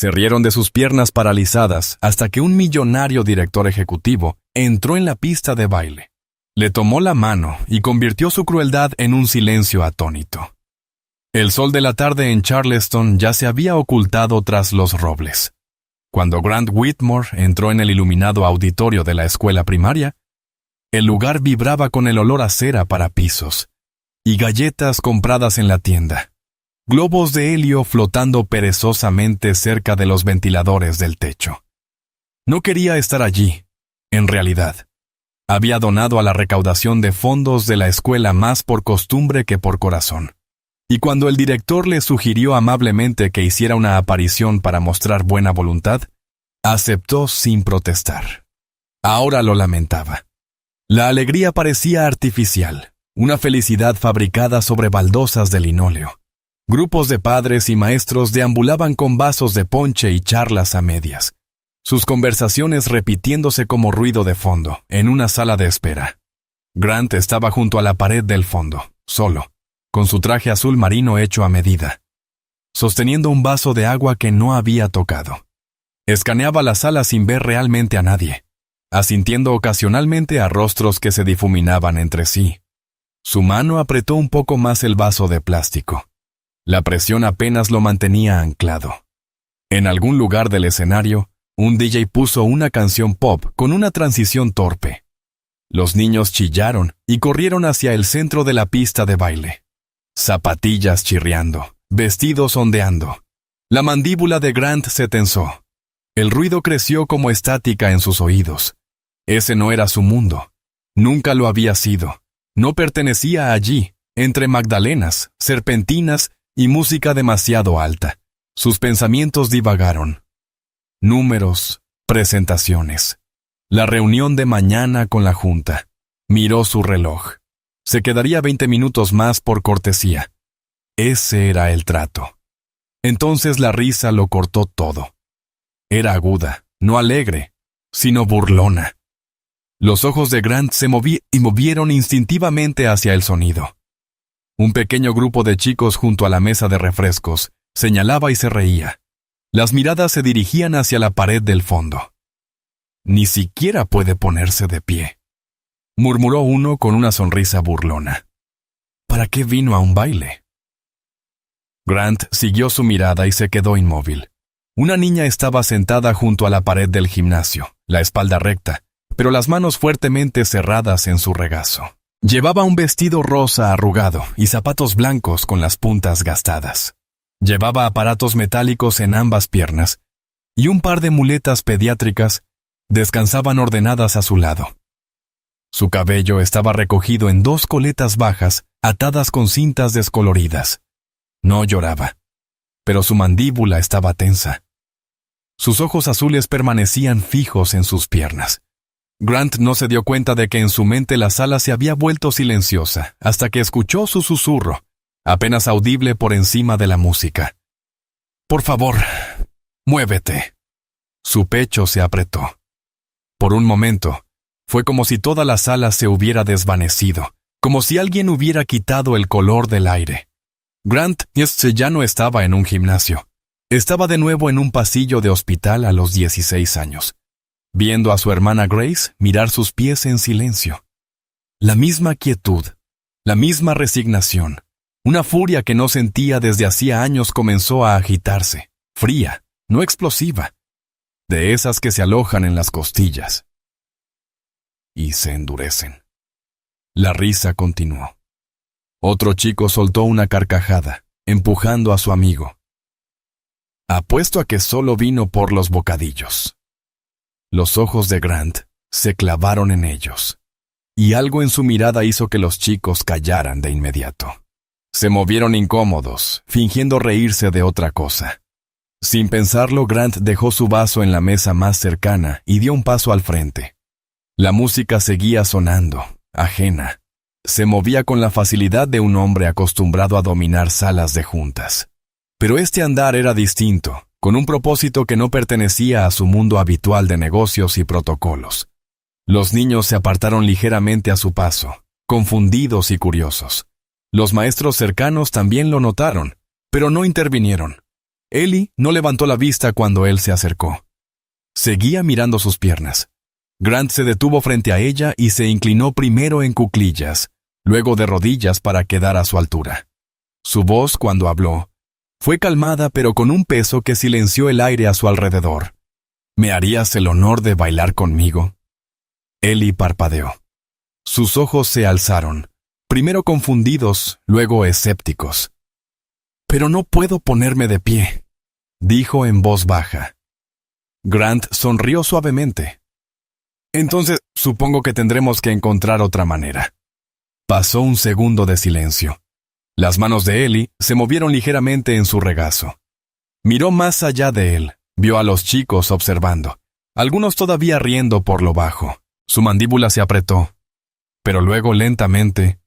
Se rieron de sus piernas paralizadas hasta que un millonario director ejecutivo entró en la pista de baile. Le tomó la mano y convirtió su crueldad en un silencio atónito. El sol de la tarde en Charleston ya se había ocultado tras los robles. Cuando Grant Whitmore entró en el iluminado auditorio de la escuela primaria, el lugar vibraba con el olor a cera para pisos y galletas compradas en la tienda, globos de helio flotando perezosamente cerca de los ventiladores del techo. No quería estar allí, en realidad. Había donado a la recaudación de fondos de la escuela más por costumbre que por corazón. Y cuando el director le sugirió amablemente que hiciera una aparición para mostrar buena voluntad, aceptó sin protestar. Ahora lo lamentaba. La alegría parecía artificial, una felicidad fabricada sobre baldosas de linóleo. Grupos de padres y maestros deambulaban con vasos de ponche y charlas a medias, sus conversaciones repitiéndose como ruido de fondo, en una sala de espera. Grant estaba junto a la pared del fondo, solo, con su traje azul marino hecho a medida, sosteniendo un vaso de agua que no había tocado. Escaneaba la sala sin ver realmente a nadie, asintiendo ocasionalmente a rostros que se difuminaban entre sí. Su mano apretó un poco más el vaso de plástico. La presión apenas lo mantenía anclado. En algún lugar del escenario, un DJ puso una canción pop con una transición torpe. Los niños chillaron y corrieron hacia el centro de la pista de baile. Zapatillas chirriando, vestidos ondeando. La mandíbula de Grant se tensó. El ruido creció como estática en sus oídos. Ese no era su mundo. Nunca lo había sido. No pertenecía allí, entre magdalenas, serpentinas y música demasiado alta. Sus pensamientos divagaron. Números, presentaciones. La reunión de mañana con la junta. Miró su reloj. Se quedaría 20 minutos más por cortesía. Ese era el trato. Entonces la risa lo cortó todo. Era aguda, no alegre, sino burlona. Los ojos de Grant se movieron instintivamente hacia el sonido. Un pequeño grupo de chicos junto a la mesa de refrescos señalaba y se reía. Las miradas se dirigían hacia la pared del fondo. Ni siquiera puede ponerse de pie, murmuró uno con una sonrisa burlona. ¿Para qué vino a un baile? Grant siguió su mirada y se quedó inmóvil. Una niña estaba sentada junto a la pared del gimnasio, la espalda recta, pero las manos fuertemente cerradas en su regazo. Llevaba un vestido rosa arrugado y zapatos blancos con las puntas gastadas. Llevaba aparatos metálicos en ambas piernas, y un par de muletas pediátricas descansaban ordenadas a su lado. Su cabello estaba recogido en 2 coletas bajas atadas con cintas descoloridas. No lloraba, pero su mandíbula estaba tensa. Sus ojos azules permanecían fijos en sus piernas. Grant no se dio cuenta de que en su mente la sala se había vuelto silenciosa hasta que escuchó su susurro, apenas audible por encima de la música. «Por favor, muévete». Su pecho se apretó. Por un momento, fue como si toda la sala se hubiera desvanecido, como si alguien hubiera quitado el color del aire. Grant ya no estaba en un gimnasio. Estaba de nuevo en un pasillo de hospital a los 16 años, viendo a su hermana Grace mirar sus pies en silencio. La misma quietud, la misma resignación, una furia que no sentía desde hacía años comenzó a agitarse, fría, no explosiva, de esas que se alojan en las costillas y se endurecen. La risa continuó. Otro chico soltó una carcajada, empujando a su amigo. Apuesto a que solo vino por los bocadillos. Los ojos de Grant se clavaron en ellos, y algo en su mirada hizo que los chicos callaran de inmediato. Se movieron incómodos, fingiendo reírse de otra cosa. Sin pensarlo, Grant dejó su vaso en la mesa más cercana y dio un paso al frente. La música seguía sonando, ajena. Se movía con la facilidad de un hombre acostumbrado a dominar salas de juntas. Pero este andar era distinto, con un propósito que no pertenecía a su mundo habitual de negocios y protocolos. Los niños se apartaron ligeramente a su paso, confundidos y curiosos. Los maestros cercanos también lo notaron, pero no intervinieron. Ellie no levantó la vista cuando él se acercó. Seguía mirando sus piernas. Grant se detuvo frente a ella y se inclinó primero en cuclillas, luego de rodillas para quedar a su altura. Su voz, cuando habló, fue calmada pero con un peso que silenció el aire a su alrededor. ¿Me harías el honor de bailar conmigo? Ellie parpadeó. Sus ojos se alzaron, primero confundidos, luego escépticos. «Pero no puedo ponerme de pie», dijo en voz baja. Grant sonrió suavemente. «Entonces, supongo que tendremos que encontrar otra manera». Pasó un segundo de silencio. Las manos de Ellie se movieron ligeramente en su regazo. Miró más allá de él, vio a los chicos observando, algunos todavía riendo por lo bajo. Su mandíbula se apretó, pero luego lentamente,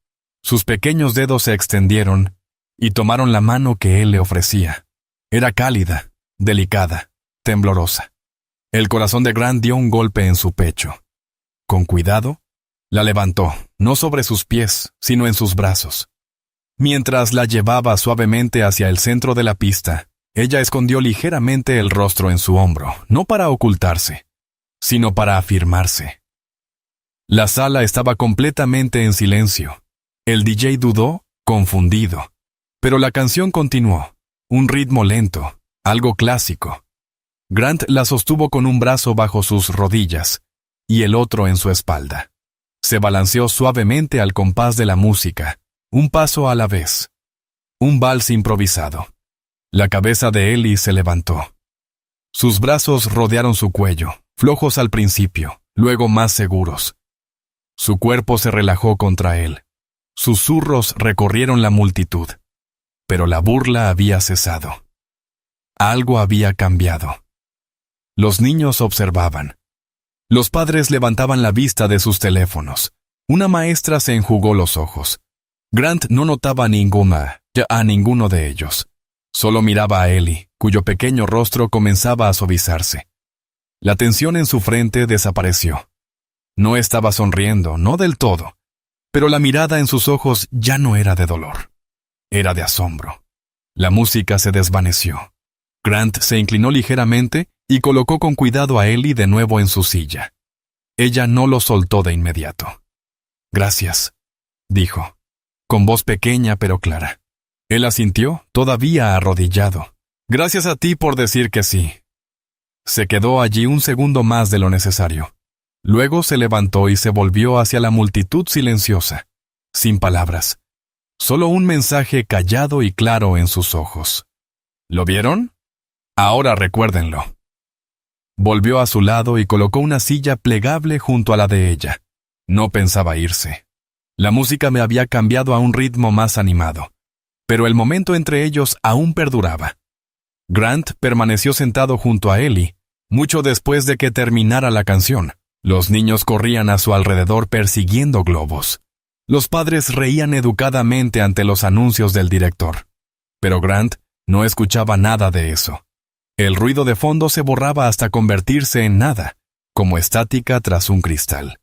sus pequeños dedos se extendieron y tomaron la mano que él le ofrecía. Era cálida, delicada, temblorosa. El corazón de Grant dio un golpe en su pecho. Con cuidado, la levantó, no sobre sus pies, sino en sus brazos. Mientras la llevaba suavemente hacia el centro de la pista, ella escondió ligeramente el rostro en su hombro, no para ocultarse, sino para afirmarse. La sala estaba completamente en silencio. El DJ dudó, confundido. Pero la canción continuó, un ritmo lento, algo clásico. Grant la sostuvo con un brazo bajo sus rodillas y el otro en su espalda. Se balanceó suavemente al compás de la música, un paso a la vez. Un vals improvisado. La cabeza de Ellie se levantó. Sus brazos rodearon su cuello, flojos al principio, luego más seguros. Su cuerpo se relajó contra él. Susurros recorrieron la multitud. Pero la burla había cesado. Algo había cambiado. Los niños observaban. Los padres levantaban la vista de sus teléfonos. Una maestra se enjugó los ojos. Grant no notaba a ninguno de ellos. Solo miraba a Ellie, cuyo pequeño rostro comenzaba a suavizarse. La tensión en su frente desapareció. No estaba sonriendo, no del todo, pero la mirada en sus ojos ya no era de dolor. Era de asombro. La música se desvaneció. Grant se inclinó ligeramente y colocó con cuidado a Ellie de nuevo en su silla. Ella no lo soltó de inmediato. «Gracias», dijo, con voz pequeña pero clara. Él asintió, todavía arrodillado. «Gracias a ti por decir que sí». Se quedó allí un segundo más de lo necesario. Luego se levantó y se volvió hacia la multitud silenciosa, sin palabras. Solo un mensaje callado y claro en sus ojos. ¿Lo vieron? Ahora recuérdenlo. Volvió a su lado y colocó una silla plegable junto a la de ella. No pensaba irse. La música me había cambiado a un ritmo más animado, pero el momento entre ellos aún perduraba. Grant permaneció sentado junto a Ellie, mucho después de que terminara la canción. Los niños corrían a su alrededor persiguiendo globos. Los padres reían educadamente ante los anuncios del director. Pero Grant no escuchaba nada de eso. El ruido de fondo se borraba hasta convertirse en nada, como estática tras un cristal.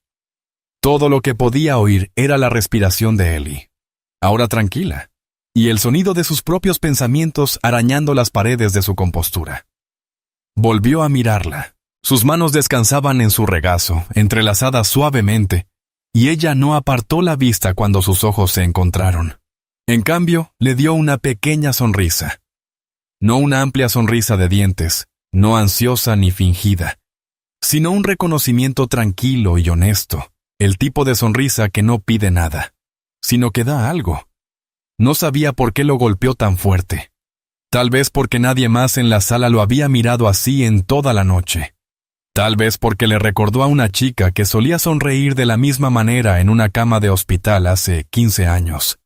Todo lo que podía oír era la respiración de Ellie, ahora tranquila, y el sonido de sus propios pensamientos arañando las paredes de su compostura. Volvió a mirarla. Sus manos descansaban en su regazo, entrelazadas suavemente, y ella no apartó la vista cuando sus ojos se encontraron. En cambio, le dio una pequeña sonrisa. No una amplia sonrisa de dientes, no ansiosa ni fingida, sino un reconocimiento tranquilo y honesto, el tipo de sonrisa que no pide nada, sino que da algo. No sabía por qué lo golpeó tan fuerte. Tal vez porque nadie más en la sala lo había mirado así en toda la noche. Tal vez porque le recordó a una chica que solía sonreír de la misma manera en una cama de hospital hace 15 años.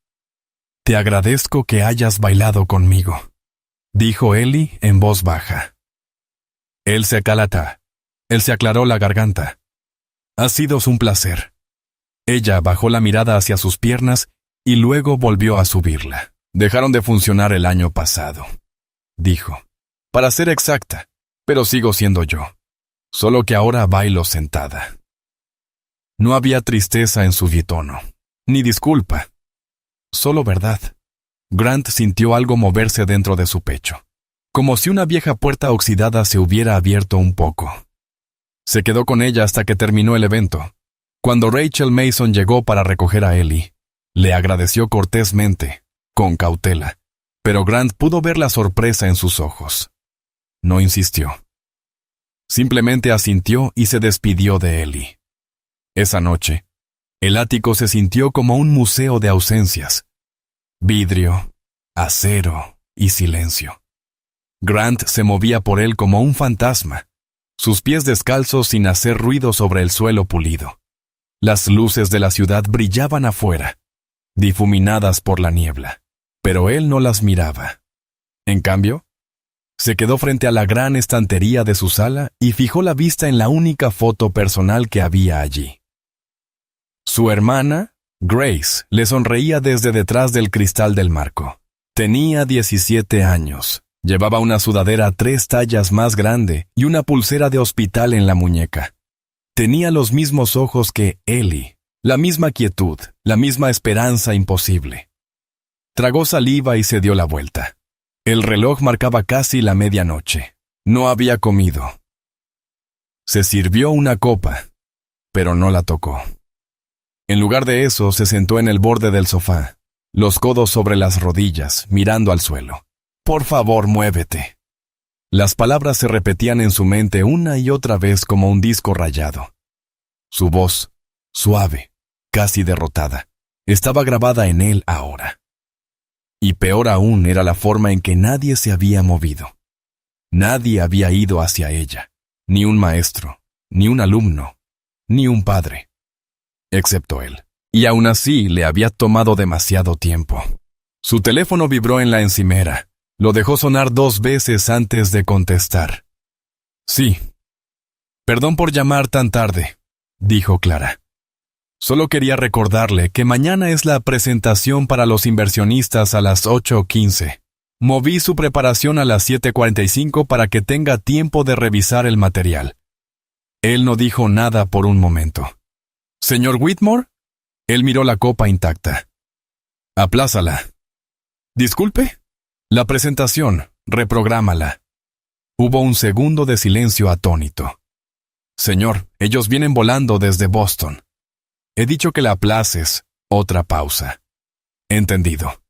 «Te agradezco que hayas bailado conmigo», dijo Ellie en voz baja. Él se aclaró la garganta. «Ha sido un placer». Ella bajó la mirada hacia sus piernas y luego volvió a subirla. «Dejaron de funcionar el año pasado», dijo. «Para ser exacta, pero sigo siendo yo. Solo que ahora bailo sentada». No había tristeza en su tono, ni disculpa. Solo verdad. Grant sintió algo moverse dentro de su pecho. como si una vieja puerta oxidada se hubiera abierto un poco. Se quedó con ella hasta que terminó el evento. Cuando Rachel Mason llegó para recoger a Ellie, le agradeció cortésmente, con cautela, pero Grant pudo ver la sorpresa en sus ojos. No insistió. Simplemente asintió y se despidió de Ellie. Esa noche, el ático se sintió como un museo de ausencias. Vidrio, acero y silencio. Grant se movía por él como un fantasma, sus pies descalzos sin hacer ruido sobre el suelo pulido. Las luces de la ciudad brillaban afuera, difuminadas por la niebla, pero él no las miraba. En cambio, se quedó frente a la gran estantería de su sala y fijó la vista en la única foto personal que había allí. Su hermana, Grace, le sonreía desde detrás del cristal del marco. Tenía 17 años. Llevaba una sudadera 3 tallas más grande y una pulsera de hospital en la muñeca. Tenía los mismos ojos que Ellie, la misma quietud, la misma esperanza imposible. Tragó saliva y se dio la vuelta. El reloj marcaba casi la medianoche. No había comido. Se sirvió una copa, pero no la tocó. En lugar de eso, se sentó en el borde del sofá, los codos sobre las rodillas, mirando al suelo. «Por favor, muévete». Las palabras se repetían en su mente una y otra vez como un disco rayado. Su voz, suave, casi derrotada, estaba grabada en él ahora. Y peor aún era la forma en que nadie se había movido. Nadie había ido hacia ella, ni un maestro, ni un alumno, ni un padre, excepto él. Y aún así le había tomado demasiado tiempo. Su teléfono vibró en la encimera. Lo dejó sonar 2 veces antes de contestar. «Sí. Perdón por llamar tan tarde», dijo Clara. «Solo quería recordarle que mañana es la presentación para los inversionistas a las 8:15. Moví su preparación a las 7:45 para que tenga tiempo de revisar el material». Él no dijo nada por un momento. «¿Señor Whitmore?» Él miró la copa intacta. «Aplázala». «¿Disculpe?» «La presentación, reprográmala». Hubo un segundo de silencio atónito. «Señor, ellos vienen volando desde Boston». «He dicho que la aplaces». Otra pausa. «Entendido».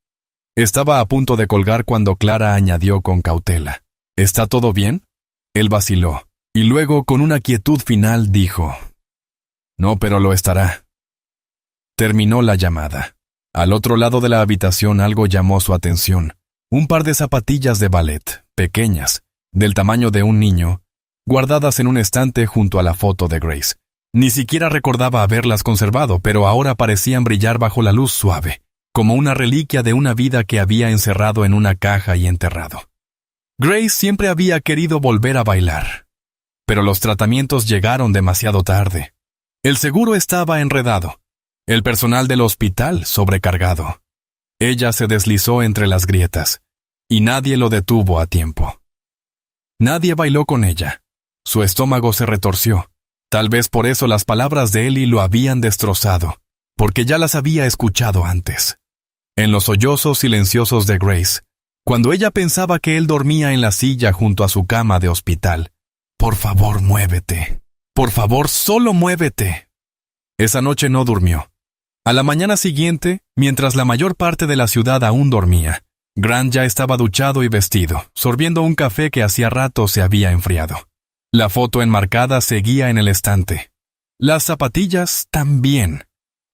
Estaba a punto de colgar cuando Clara añadió con cautela. «¿Está todo bien?» Él vaciló, y luego con una quietud final dijo: «No, pero lo estará». Terminó la llamada. Al otro lado de la habitación algo llamó su atención. Un par de zapatillas de ballet, pequeñas, del tamaño de un niño, guardadas en un estante junto a la foto de Grace. Ni siquiera recordaba haberlas conservado, pero ahora parecían brillar bajo la luz suave, como una reliquia de una vida que había encerrado en una caja y enterrado. Grace siempre había querido volver a bailar, pero los tratamientos llegaron demasiado tarde. El seguro estaba enredado, el personal del hospital sobrecargado. Ella se deslizó entre las grietas, y nadie lo detuvo a tiempo. Nadie bailó con ella. Su estómago se retorció. Tal vez por eso las palabras de Ellie lo habían destrozado, porque ya las había escuchado antes. En los sollozos silenciosos de Grace, cuando ella pensaba que él dormía en la silla junto a su cama de hospital. «Por favor, muévete. Por favor, solo muévete». Esa noche no durmió. A la mañana siguiente, mientras la mayor parte de la ciudad aún dormía, Grant ya estaba duchado y vestido, sorbiendo un café que hacía rato se había enfriado. La foto enmarcada seguía en el estante. Las zapatillas también.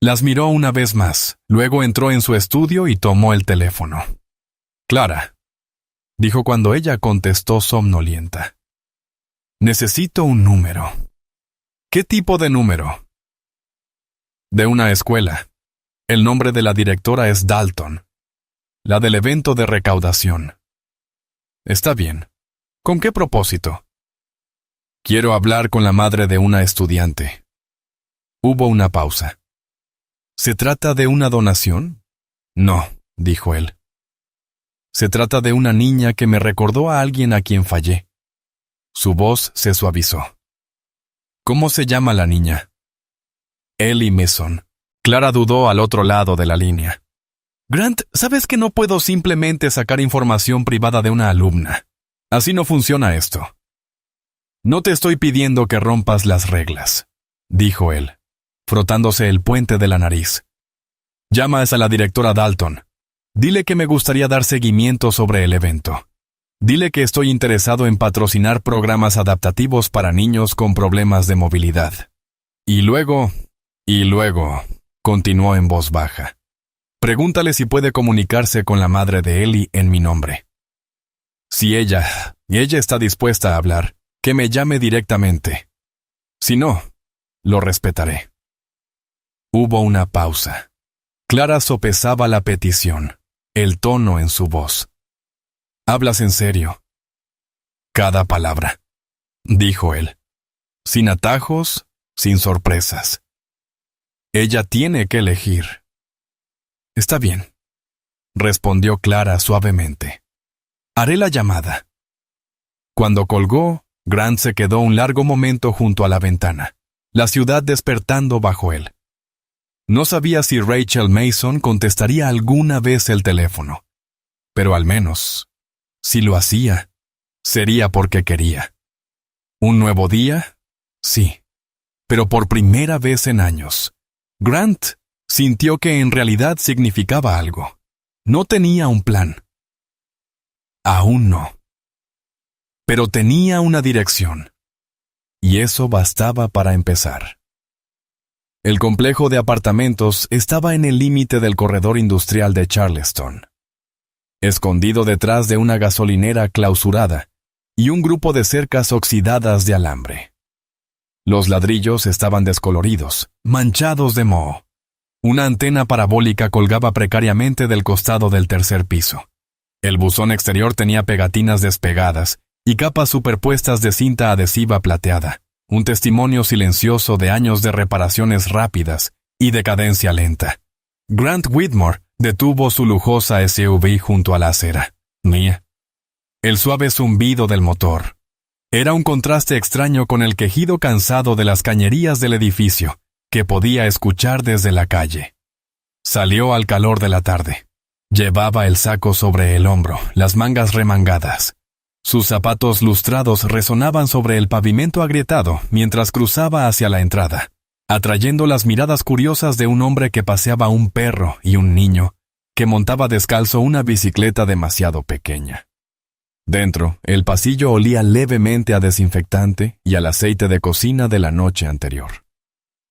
Las miró una vez más, luego entró en su estudio y tomó el teléfono. «Clara», dijo cuando ella contestó somnolienta. «Necesito un número». «¿Qué tipo de número?» «De una escuela. El nombre de la directora es Dalton. La del evento de recaudación». «Está bien. ¿Con qué propósito?» «Quiero hablar con la madre de una estudiante». Hubo una pausa. «¿Se trata de una donación?» «No», dijo él. «Se trata de una niña que me recordó a alguien a quien fallé». Su voz se suavizó. «¿Cómo se llama la niña?» «Ellie Mason». Clara dudó al otro lado de la línea. «Grant, ¿sabes que no puedo simplemente sacar información privada de una alumna? Así no funciona esto. No te estoy pidiendo que rompas las reglas, dijo él, frotándose el puente de la nariz. Llamas a la directora Dalton. Dile que me gustaría dar seguimiento sobre el evento. Dile que estoy interesado en patrocinar programas adaptativos para niños con problemas de movilidad. Y luego, continuó en voz baja. Pregúntale si puede comunicarse con la madre de Ellie en mi nombre. Si ella está dispuesta a hablar, que me llame directamente. Si no, lo respetaré. Hubo una pausa. Clara sopesaba la petición, el tono en su voz. ¿Hablas en serio? Cada palabra, dijo él. Sin atajos, sin sorpresas. Ella tiene que elegir. Está bien, respondió Clara suavemente. Haré la llamada. Cuando colgó, Grant se quedó un largo momento junto a la ventana, la ciudad despertando bajo él. No sabía si Rachel Mason contestaría alguna vez el teléfono, pero al menos, si lo hacía, sería porque quería. ¿Un nuevo día? Sí, pero por primera vez en años, Grant sintió que en realidad significaba algo. No tenía un plan. Aún no. Pero tenía una dirección. Y eso bastaba para empezar. El complejo de apartamentos estaba en el límite del corredor industrial de Charleston. Escondido detrás de una gasolinera clausurada y un grupo de cercas oxidadas de alambre. Los ladrillos estaban descoloridos, manchados de moho. Una antena parabólica colgaba precariamente del costado del tercer piso. El buzón exterior tenía pegatinas despegadas y capas superpuestas de cinta adhesiva plateada, un testimonio silencioso de años de reparaciones rápidas y decadencia lenta. Grant Whitmore detuvo su lujosa SUV junto a la acera. Mía. El suave zumbido del motor era un contraste extraño con el quejido cansado de las cañerías del edificio, que podía escuchar desde la calle. Salió al calor de la tarde. Llevaba el saco sobre el hombro, las mangas remangadas. Sus zapatos lustrados resonaban sobre el pavimento agrietado mientras cruzaba hacia la entrada, atrayendo las miradas curiosas de un hombre que paseaba un perro y un niño que montaba descalzo una bicicleta demasiado pequeña. Dentro, el pasillo olía levemente a desinfectante y al aceite de cocina de la noche anterior.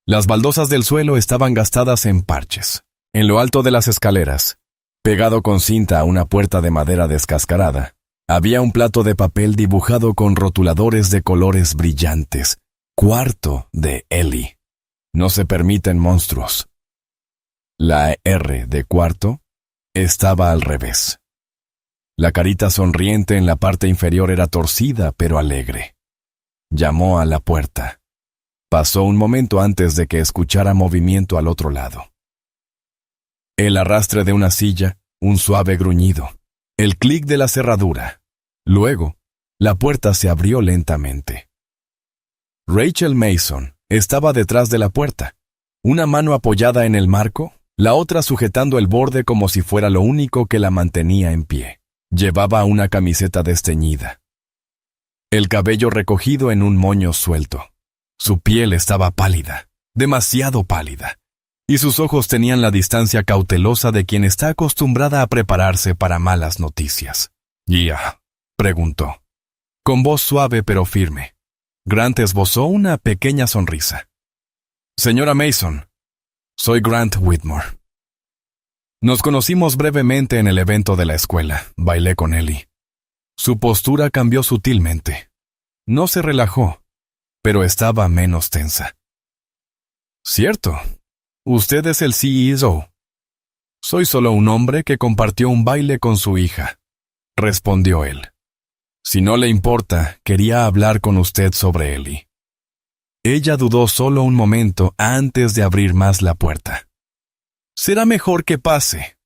Las baldosas del suelo estaban gastadas en parches. En lo alto de las escaleras, pegado con cinta a una puerta de madera descascarada, había un plato de papel dibujado con rotuladores de colores brillantes. Cuarto de Ellie. No se permiten monstruos. La R de cuarto estaba al revés. La carita sonriente en la parte inferior era torcida pero alegre. Llamó a la puerta. Pasó un momento antes de que escuchara movimiento al otro lado. El arrastre de una silla, un suave gruñido, el clic de la cerradura. Luego, la puerta se abrió lentamente. Rachel Mason estaba detrás de la puerta, una mano apoyada en el marco, la otra sujetando el borde como si fuera lo único que la mantenía en pie. Llevaba una camiseta desteñida. El cabello recogido en un moño suelto. Su piel estaba pálida, demasiado pálida, y sus ojos tenían la distancia cautelosa de quien está acostumbrada a prepararse para malas noticias. «¿Ya?», preguntó, con voz suave pero firme. Grant esbozó una pequeña sonrisa. «Señora Mason, soy Grant Whitmore. Nos conocimos brevemente en el evento de la escuela. Bailé con Ellie. Su postura cambió sutilmente. No se relajó, pero estaba menos tensa. Cierto, usted es el CEO. Soy solo un hombre que compartió un baile con su hija, respondió él. Si no le importa, quería hablar con usted sobre Ellie. Ella dudó solo un momento antes de abrir más la puerta. Será mejor que pase.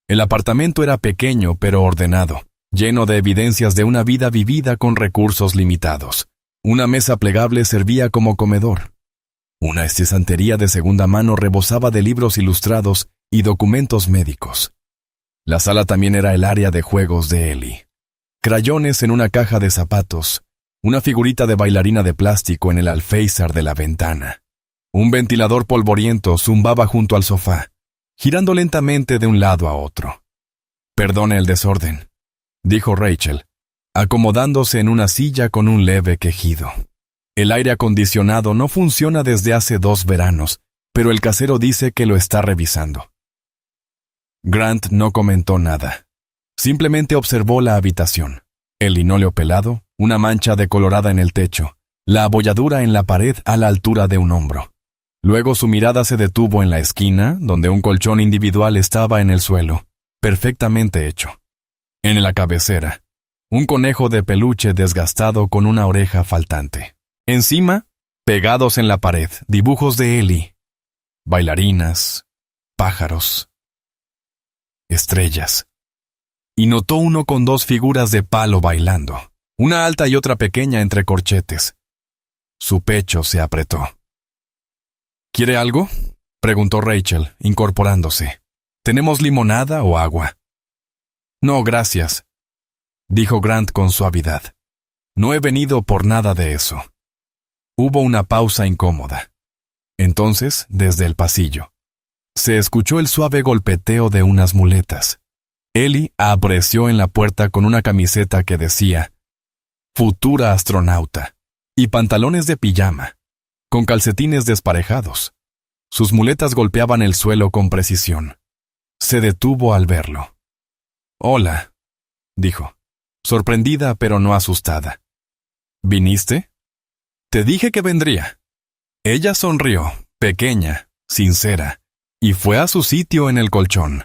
El apartamento era pequeño pero ordenado, lleno de evidencias de una vida vivida con recursos limitados. Una mesa plegable servía como comedor. Una cesantería de segunda mano rebosaba de libros ilustrados y documentos médicos. La sala también era el área de juegos de Ellie. crayones en una caja de zapatos, una figurita de bailarina de plástico en el alféizar de la ventana. Un ventilador polvoriento zumbaba junto al sofá, girando lentamente de un lado a otro. «Perdone el desorden», dijo Rachel, acomodándose en una silla con un leve quejido. «El aire acondicionado no funciona desde hace 2 veranos, pero el casero dice que lo está revisando». Grant no comentó nada. Simplemente observó la habitación. El linóleo pelado, una mancha decolorada en el techo, la abolladura en la pared a la altura de un hombro. Luego su mirada se detuvo en la esquina, donde un colchón individual estaba en el suelo, perfectamente hecho. En la cabecera, un conejo de peluche desgastado con una oreja faltante. Encima, pegados en la pared, dibujos de Ellie. Bailarinas, pájaros, estrellas. Y notó uno con 2 figuras de palo bailando, una alta y otra pequeña entre corchetes. Su pecho se apretó. «¿Quiere algo?», preguntó Rachel, incorporándose. «¿Tenemos limonada o agua?». «No, gracias», dijo Grant con suavidad. «No he venido por nada de eso». Hubo una pausa incómoda. Entonces, desde el pasillo, se escuchó el suave golpeteo de unas muletas. Ellie apareció en la puerta con una camiseta que decía «Futura astronauta» y pantalones de pijama, con calcetines desparejados. Sus muletas golpeaban el suelo con precisión. Se detuvo al verlo. «Hola», dijo, sorprendida pero no asustada. «¿Viniste? Te dije que vendría». Ella sonrió, pequeña, sincera, y fue a su sitio en el colchón.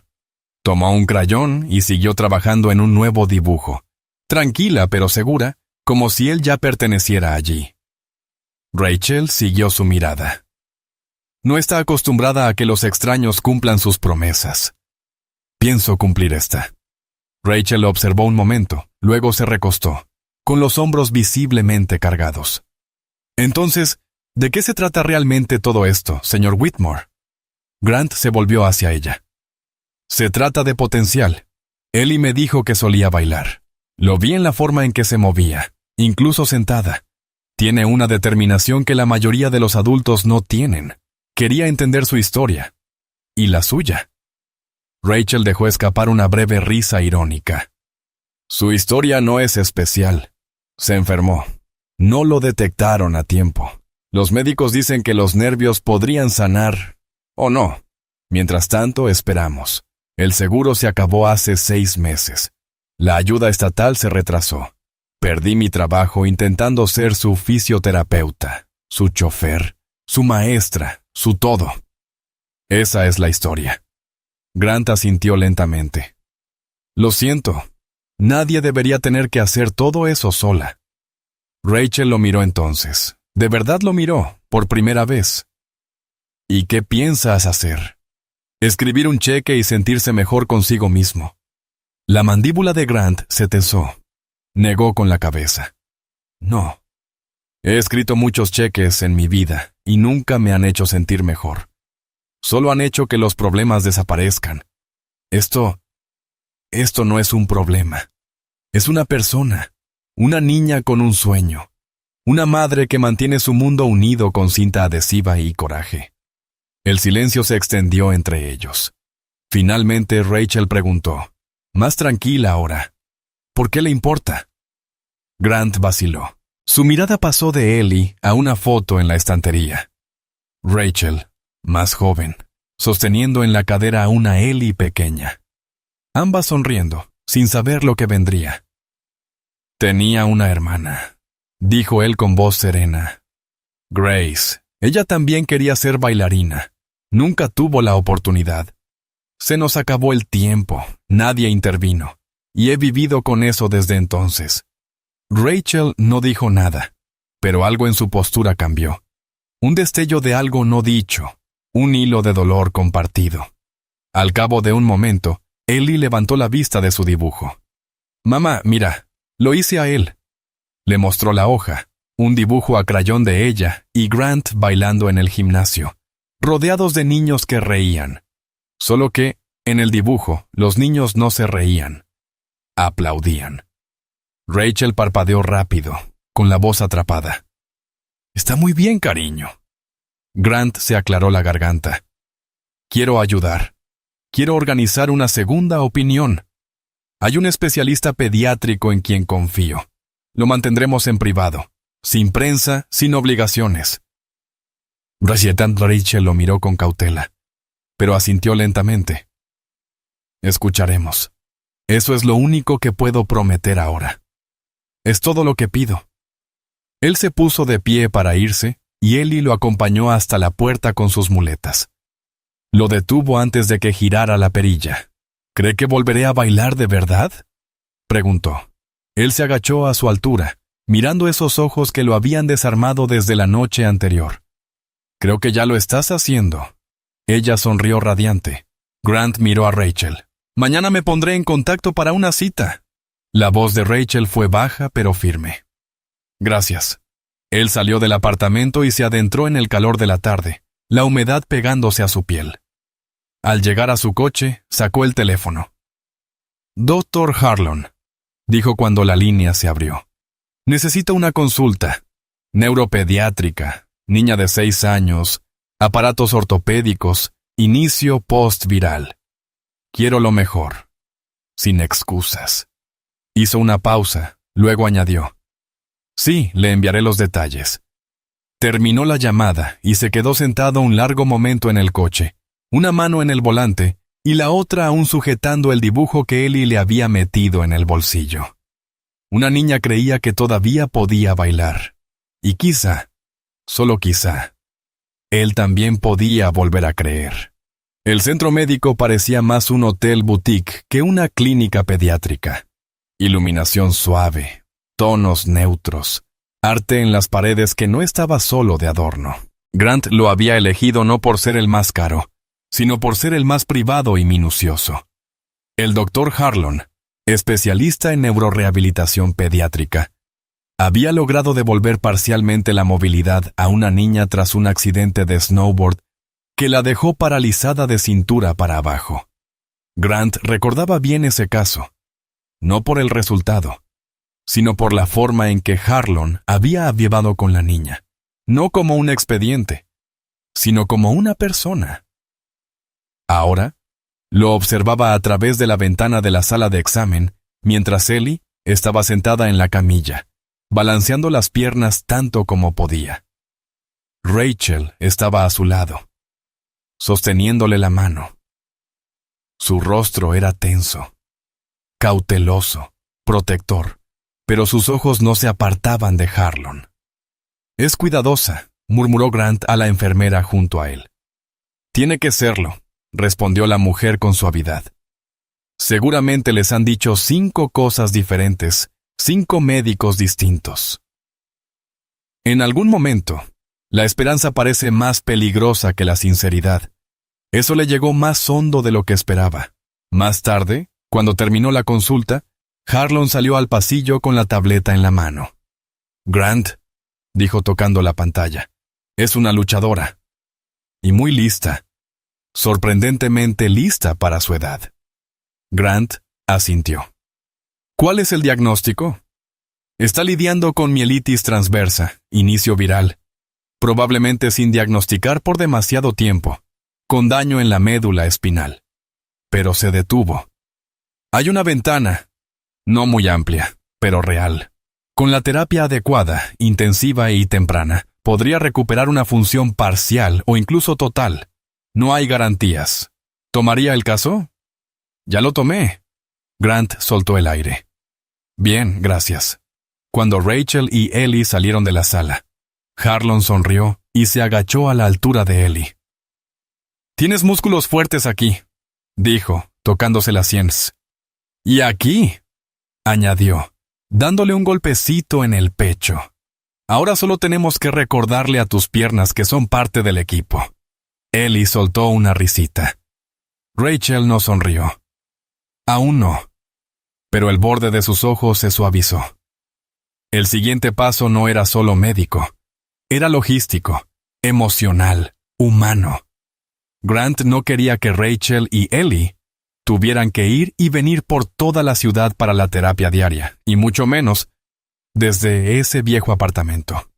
Tomó un crayón y siguió trabajando en un nuevo dibujo, tranquila pero segura, como si él ya perteneciera allí. Rachel siguió su mirada. No está acostumbrada a que los extraños cumplan sus promesas. «Pienso cumplir esta». Rachel lo observó un momento, luego se recostó, con los hombros visiblemente cargados. «Entonces, ¿de qué se trata realmente todo esto, señor Whitmore?». Grant se volvió hacia ella. «Se trata de potencial. Ellie me dijo que solía bailar. Lo vi en la forma en que se movía, incluso sentada. Tiene una determinación que la mayoría de los adultos no tienen. Quería entender su historia. Y la suya». Rachel dejó escapar una breve risa irónica. «Su historia no es especial. Se enfermó. No lo detectaron a tiempo. Los médicos dicen que los nervios podrían sanar, o no. Mientras tanto, esperamos. El seguro se acabó hace 6 meses. La ayuda estatal se retrasó. Perdí mi trabajo intentando ser su fisioterapeuta, su chofer, su maestra, su todo. Esa es la historia». Grant asintió lentamente. «Lo siento. Nadie debería tener que hacer todo eso sola». Rachel lo miró entonces. De verdad lo miró, por primera vez. «¿Y qué piensas hacer?». «Escribir un cheque y sentirse mejor consigo mismo». La mandíbula de Grant se tensó. Negó con la cabeza. «No. He escrito muchos cheques en mi vida y nunca me han hecho sentir mejor. Solo han hecho que los problemas desaparezcan. Esto no es un problema. Es una persona, una niña con un sueño, una madre que mantiene su mundo unido con cinta adhesiva y coraje». El silencio se extendió entre ellos. Finalmente Rachel preguntó, más tranquila ahora: «¿Por qué le importa?». Grant vaciló. Su mirada pasó de Ellie a una foto en la estantería. Rachel, más joven, sosteniendo en la cadera a una Ellie pequeña. Ambas sonriendo, sin saber lo que vendría. «Tenía una hermana», dijo él con voz serena. «Grace. Ella también quería ser bailarina. Nunca tuvo la oportunidad. Se nos acabó el tiempo, nadie intervino, y he vivido con eso desde entonces». Rachel no dijo nada, pero algo en su postura cambió. Un destello de algo no dicho, un hilo de dolor compartido. Al cabo de un momento, Ellie levantó la vista de su dibujo. «Mamá, mira, lo hice a él». Le mostró la hoja, un dibujo a crayón de ella y Grant bailando en el gimnasio, rodeados de niños que reían. Solo que, en el dibujo, los niños no se reían. Aplaudían. Rachel parpadeó rápido, con la voz atrapada. «Está muy bien, cariño». Grant se aclaró la garganta. «Quiero ayudar. Quiero organizar una segunda opinión. Hay un especialista pediátrico en quien confío. Lo mantendremos en privado, sin prensa, sin obligaciones». Rachel lo miró con cautela, pero asintió lentamente. «Escucharemos. Eso es lo único que puedo prometer ahora. Es todo lo que pido». Él se puso de pie para irse, y Ellie lo acompañó hasta la puerta con sus muletas. Lo detuvo antes de que girara la perilla. «¿Cree que volveré a bailar de verdad?», preguntó. Él se agachó a su altura, mirando esos ojos que lo habían desarmado desde la noche anterior. «Creo que ya lo estás haciendo». Ella sonrió radiante. Grant miró a Rachel. «Mañana me pondré en contacto para una cita». La voz de Rachel fue baja pero firme. «Gracias». Él salió del apartamento y se adentró en el calor de la tarde, la humedad pegándose a su piel. Al llegar a su coche, sacó el teléfono. «Dr. Harlon», dijo cuando la línea se abrió. «Necesito una consulta. Neuropediátrica, niña de 6 años, aparatos ortopédicos, inicio post-viral. Quiero lo mejor. Sin excusas». Hizo una pausa, luego añadió. «Sí, le enviaré los detalles». Terminó la llamada y se quedó sentado un largo momento en el coche, una mano en el volante y la otra aún sujetando el dibujo que Ellie le había metido en el bolsillo. Una niña creía que todavía podía bailar. Y quizá, solo quizá, él también podía volver a creer. El centro médico parecía más un hotel boutique que una clínica pediátrica. Iluminación suave, tonos neutros, arte en las paredes que no estaba solo de adorno. Grant lo había elegido no por ser el más caro, sino por ser el más privado y minucioso. El Dr. Harlon, especialista en neurorehabilitación pediátrica, había logrado devolver parcialmente la movilidad a una niña tras un accidente de snowboard que la dejó paralizada de cintura para abajo. Grant recordaba bien ese caso, no por el resultado, sino por la forma en que Harlon había llevado con la niña, no como un expediente, sino como una persona. Ahora, lo observaba a través de la ventana de la sala de examen, mientras Ellie estaba sentada en la camilla, balanceando las piernas tanto como podía. Rachel estaba a su lado, sosteniéndole la mano. Su rostro era tenso, cauteloso, protector, pero sus ojos no se apartaban de Harlon. «Es cuidadosa», murmuró Grant a la enfermera junto a él. «Tiene que serlo», respondió la mujer con suavidad. «Seguramente les han dicho 5 cosas diferentes, 5 médicos distintos». En algún momento, la esperanza parece más peligrosa que la sinceridad. Eso le llegó más hondo de lo que esperaba. Más tarde, cuando terminó la consulta, Harlon salió al pasillo con la tableta en la mano. «Grant», dijo tocando la pantalla, «es una luchadora. Y muy lista. Sorprendentemente lista para su edad». Grant asintió. «¿Cuál es el diagnóstico?» «Está lidiando con mielitis transversa, inicio viral. Probablemente sin diagnosticar por demasiado tiempo, con daño en la médula espinal. Pero se detuvo. Hay una ventana, no muy amplia, pero real. Con la terapia adecuada, intensiva y temprana, podría recuperar una función parcial o incluso total. No hay garantías. ¿Tomaría el caso?» «Ya lo tomé». Grant soltó el aire. «Bien, gracias». Cuando Rachel y Ellie salieron de la sala, Harlon sonrió y se agachó a la altura de Ellie. «Tienes músculos fuertes aquí», dijo, tocándose las sienes. «Y aquí», añadió, dándole un golpecito en el pecho. «Ahora solo tenemos que recordarle a tus piernas que son parte del equipo». Ellie soltó una risita. Rachel no sonrió. Aún no. Pero el borde de sus ojos se suavizó. El siguiente paso no era solo médico. Era logístico, emocional, humano. Grant no quería que Rachel y Ellie tuvieran que ir y venir por toda la ciudad para la terapia diaria, y mucho menos desde ese viejo apartamento.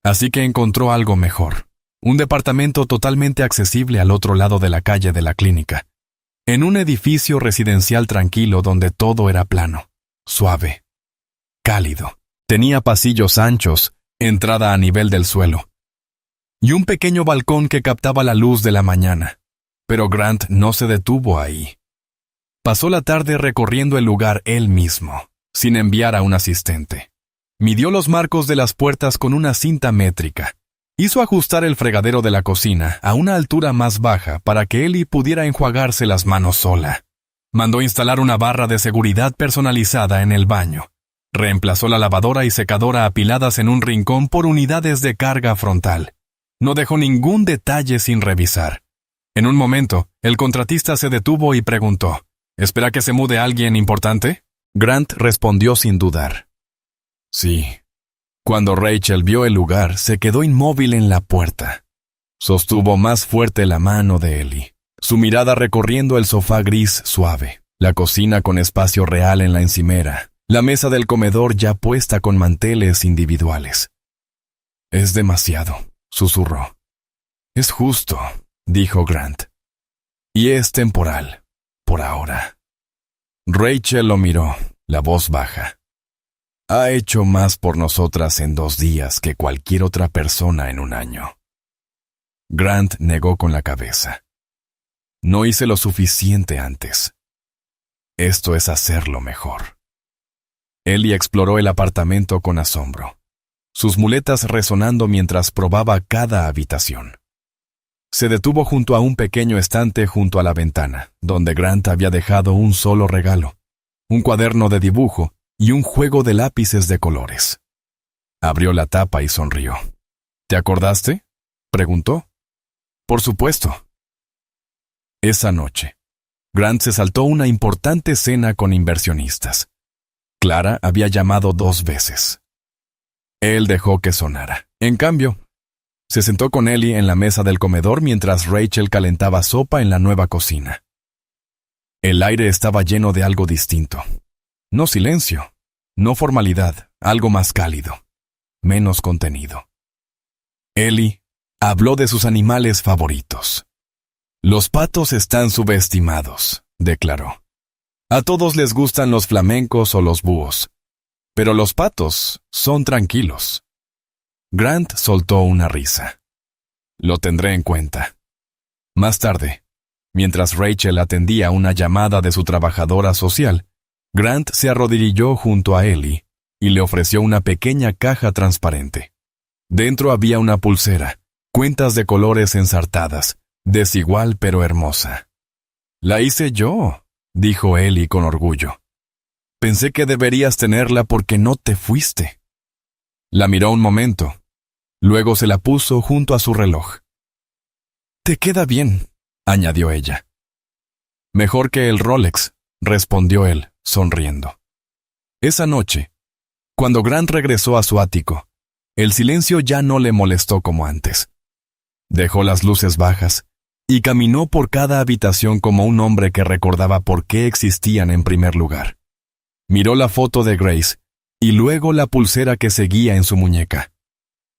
Así que encontró algo mejor, un departamento totalmente accesible al otro lado de la calle de la clínica, en un edificio residencial tranquilo donde todo era plano, suave, cálido. Tenía pasillos anchos, entrada a nivel del suelo, y un pequeño balcón que captaba la luz de la mañana. Pero Grant no se detuvo ahí. Pasó la tarde recorriendo el lugar él mismo, sin enviar a un asistente. Midió los marcos de las puertas con una cinta métrica. Hizo ajustar el fregadero de la cocina a una altura más baja para que Ellie pudiera enjuagarse las manos sola. Mandó instalar una barra de seguridad personalizada en el baño. Reemplazó la lavadora y secadora apiladas en un rincón por unidades de carga frontal. No dejó ningún detalle sin revisar. En un momento, el contratista se detuvo y preguntó, ¿espera que se mude alguien importante? Grant respondió sin dudar. Sí. Cuando Rachel vio el lugar, se quedó inmóvil en la puerta. Sostuvo más fuerte la mano de Ellie, su mirada recorriendo el sofá gris suave, la cocina con espacio real en la encimera, la mesa del comedor ya puesta con manteles individuales. Es demasiado, susurró. Es justo, dijo Grant. Y es temporal, por ahora. Rachel lo miró, la voz baja. Ha hecho más por nosotras en 2 días que cualquier otra persona en un año. Grant negó con la cabeza. No hice lo suficiente antes. Esto es hacerlo mejor. Ellie exploró el apartamento con asombro, sus muletas resonando mientras probaba cada habitación. Se detuvo junto a un pequeño estante junto a la ventana, donde Grant había dejado un solo regalo, un cuaderno de dibujo y un juego de lápices de colores. Abrió la tapa y sonrió. ¿Te acordaste?, preguntó. Por supuesto. Esa noche, Grant se saltó una importante cena con inversionistas. Clara había llamado 2 veces. Él dejó que sonara. En cambio, se sentó con Ellie en la mesa del comedor mientras Rachel calentaba sopa en la nueva cocina. El aire estaba lleno de algo distinto. No silencio, no formalidad, algo más cálido, menos contenido. Ellie habló de sus animales favoritos. Los patos están subestimados, declaró. A todos les gustan los flamencos o los búhos, pero los patos son tranquilos. Grant soltó una risa. Lo tendré en cuenta. Más tarde, mientras Rachel atendía una llamada de su trabajadora social, Grant se arrodilló junto a Ellie y le ofreció una pequeña caja transparente. Dentro había una pulsera, cuentas de colores ensartadas, desigual pero hermosa. «La hice yo», dijo Ellie con orgullo. «Pensé que deberías tenerla porque no te fuiste». La miró un momento. Luego se la puso junto a su reloj. «Te queda bien», añadió ella. «Mejor que el Rolex», respondió él, sonriendo. Esa noche, cuando Grant regresó a su ático, el silencio ya no le molestó como antes. Dejó las luces bajas y caminó por cada habitación como un hombre que recordaba por qué existían en primer lugar. Miró la foto de Grace y luego la pulsera que seguía en su muñeca.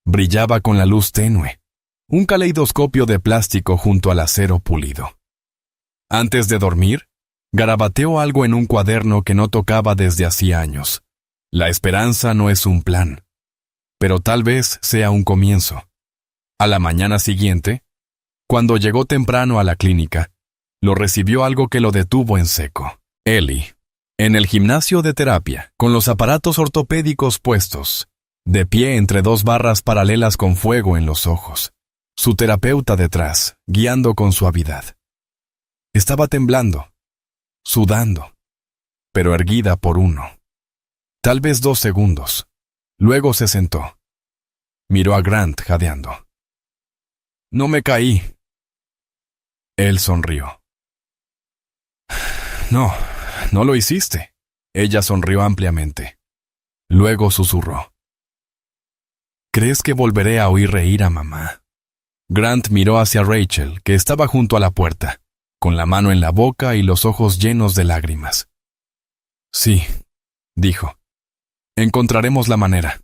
Brillaba con la luz tenue, un caleidoscopio de plástico junto al acero pulido. Antes de dormir, garabateó algo en un cuaderno que no tocaba desde hacía años. La esperanza no es un plan, pero tal vez sea un comienzo. A la mañana siguiente, cuando llegó temprano a la clínica, lo recibió algo que lo detuvo en seco. Ellie, en el gimnasio de terapia, con los aparatos ortopédicos puestos, de pie entre 2 barras paralelas con fuego en los ojos, su terapeuta detrás, guiando con suavidad. Estaba temblando, sudando, pero erguida por 1. Tal vez 2 segundos. Luego se sentó. Miró a Grant jadeando. «No me caí». Él sonrió. «No, no lo hiciste». Ella sonrió ampliamente. Luego susurró. «¿Crees que volveré a oír reír a mamá?» Grant miró hacia Rachel, que estaba junto a la puerta. con la mano en la boca y los ojos llenos de lágrimas. Sí, dijo. Encontraremos la manera.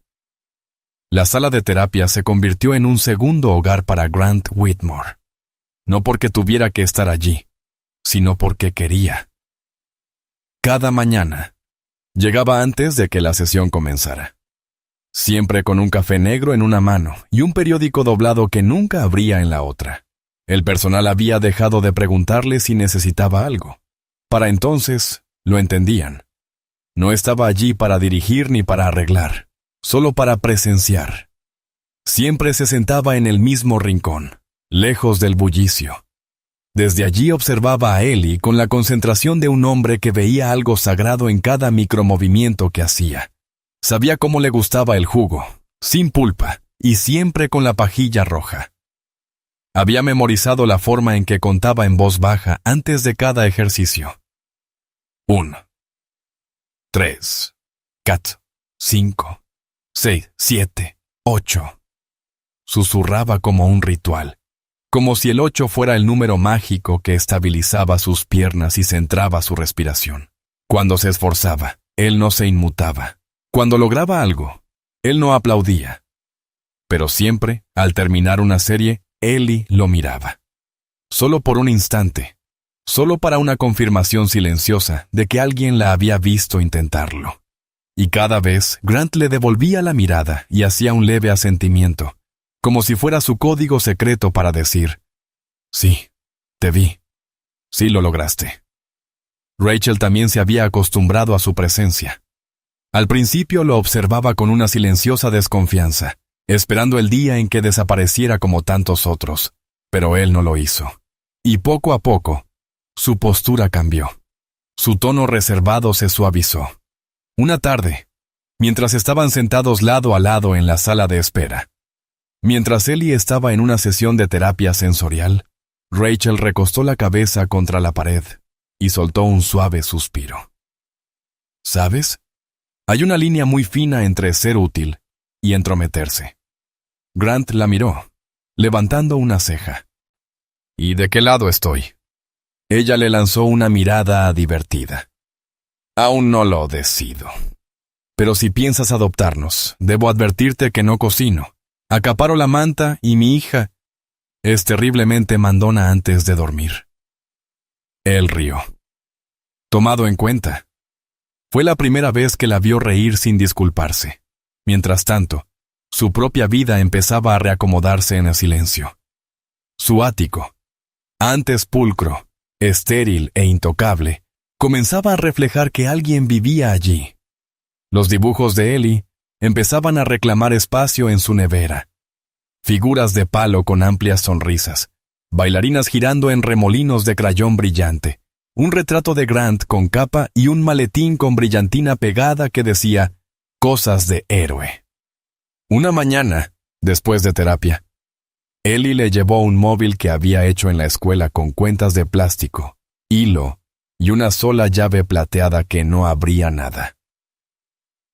La sala de terapia se convirtió en un segundo hogar para Grant Whitmore. No porque tuviera que estar allí, sino porque quería. Cada mañana, llegaba antes de que la sesión comenzara. Siempre con un café negro en una mano y un periódico doblado que nunca abría en la otra. El personal había dejado de preguntarle si necesitaba algo. Para entonces, lo entendían. No estaba allí para dirigir ni para arreglar, solo para presenciar. Siempre se sentaba en el mismo rincón, lejos del bullicio. Desde allí observaba a Ellie con la concentración de un hombre que veía algo sagrado en cada micromovimiento que hacía. Sabía cómo le gustaba el jugo, sin pulpa y siempre con la pajilla roja. Había memorizado la forma en que contaba en voz baja antes de cada ejercicio. 1, 3, 4, 5, 6, 7, 8. Susurraba como un ritual, como si el 8 fuera el número mágico que estabilizaba sus piernas y centraba su respiración. Cuando se esforzaba, él no se inmutaba. Cuando lograba algo, él no aplaudía. Pero siempre, al terminar una serie, Ellie lo miraba. Solo por un instante, solo para una confirmación silenciosa de que alguien la había visto intentarlo. Y cada vez, Grant le devolvía la mirada y hacía un leve asentimiento, como si fuera su código secreto para decir, sí, te vi, sí lo lograste. Rachel también se había acostumbrado a su presencia. Al principio lo observaba con una silenciosa desconfianza, esperando el día en que desapareciera como tantos otros, pero él no lo hizo. Y poco a poco, su postura cambió. Su tono reservado se suavizó. Una tarde, mientras estaban sentados lado a lado en la sala de espera, mientras Ellie estaba en una sesión de terapia sensorial, Rachel recostó la cabeza contra la pared y soltó un suave suspiro. ¿Sabes? Hay una línea muy fina entre ser útil y entrometerse. Grant la miró, levantando una ceja. ¿Y de qué lado estoy? Ella le lanzó una mirada divertida. Aún no lo decido. Pero si piensas adoptarnos, debo advertirte que no cocino. Acaparo la manta y mi hija es terriblemente mandona antes de dormir. Él rió. Tomado en cuenta. Fue la primera vez que la vio reír sin disculparse. Mientras tanto, su propia vida empezaba a reacomodarse en el silencio. Su ático, antes pulcro, estéril e intocable, comenzaba a reflejar que alguien vivía allí. Los dibujos de Ellie empezaban a reclamar espacio en su nevera. Figuras de palo con amplias sonrisas, bailarinas girando en remolinos de crayón brillante, un retrato de Grant con capa y un maletín con brillantina pegada que decía «Cosas de héroe». Una mañana, después de terapia, Ellie le llevó un móvil que había hecho en la escuela con cuentas de plástico, hilo y una sola llave plateada que no abría nada.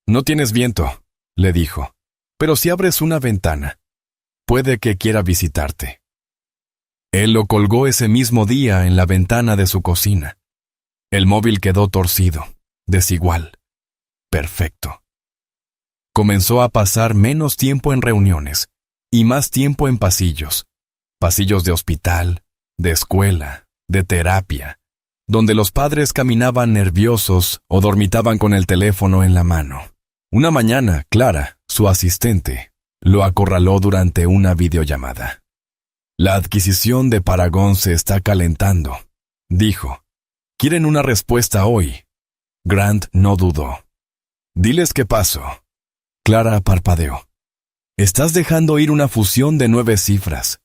«No tienes viento», le dijo, «pero si abres una ventana, puede que quiera visitarte». Él lo colgó ese mismo día en la ventana de su cocina. El móvil quedó torcido, desigual, perfecto. Comenzó a pasar menos tiempo en reuniones y más tiempo en pasillos. Pasillos de hospital, de escuela, de terapia, donde los padres caminaban nerviosos o dormitaban con el teléfono en la mano. Una mañana, Clara, su asistente, lo acorraló durante una videollamada. «La adquisición de Paragon se está calentando», dijo. «Quieren una respuesta hoy». Grant no dudó. «Diles qué pasó». Clara parpadeó. «Estás dejando ir una fusión de 9 cifras.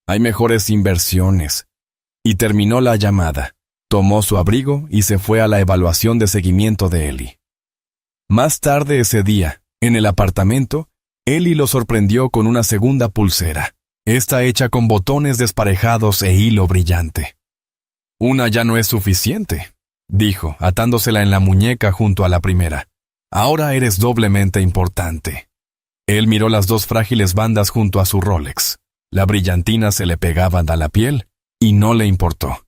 Hay mejores inversiones». Y terminó la llamada, tomó su abrigo y se fue a la evaluación de seguimiento de Ellie. Más tarde ese día, en el apartamento, Ellie lo sorprendió con una segunda pulsera. Esta hecha con botones desparejados e hilo brillante. «Una ya no es suficiente», dijo, atándosela en la muñeca junto a la primera. «Ahora eres doblemente importante». Él miró las 2 frágiles bandas junto a su Rolex. La brillantina se le pegaban a la piel y no le importó.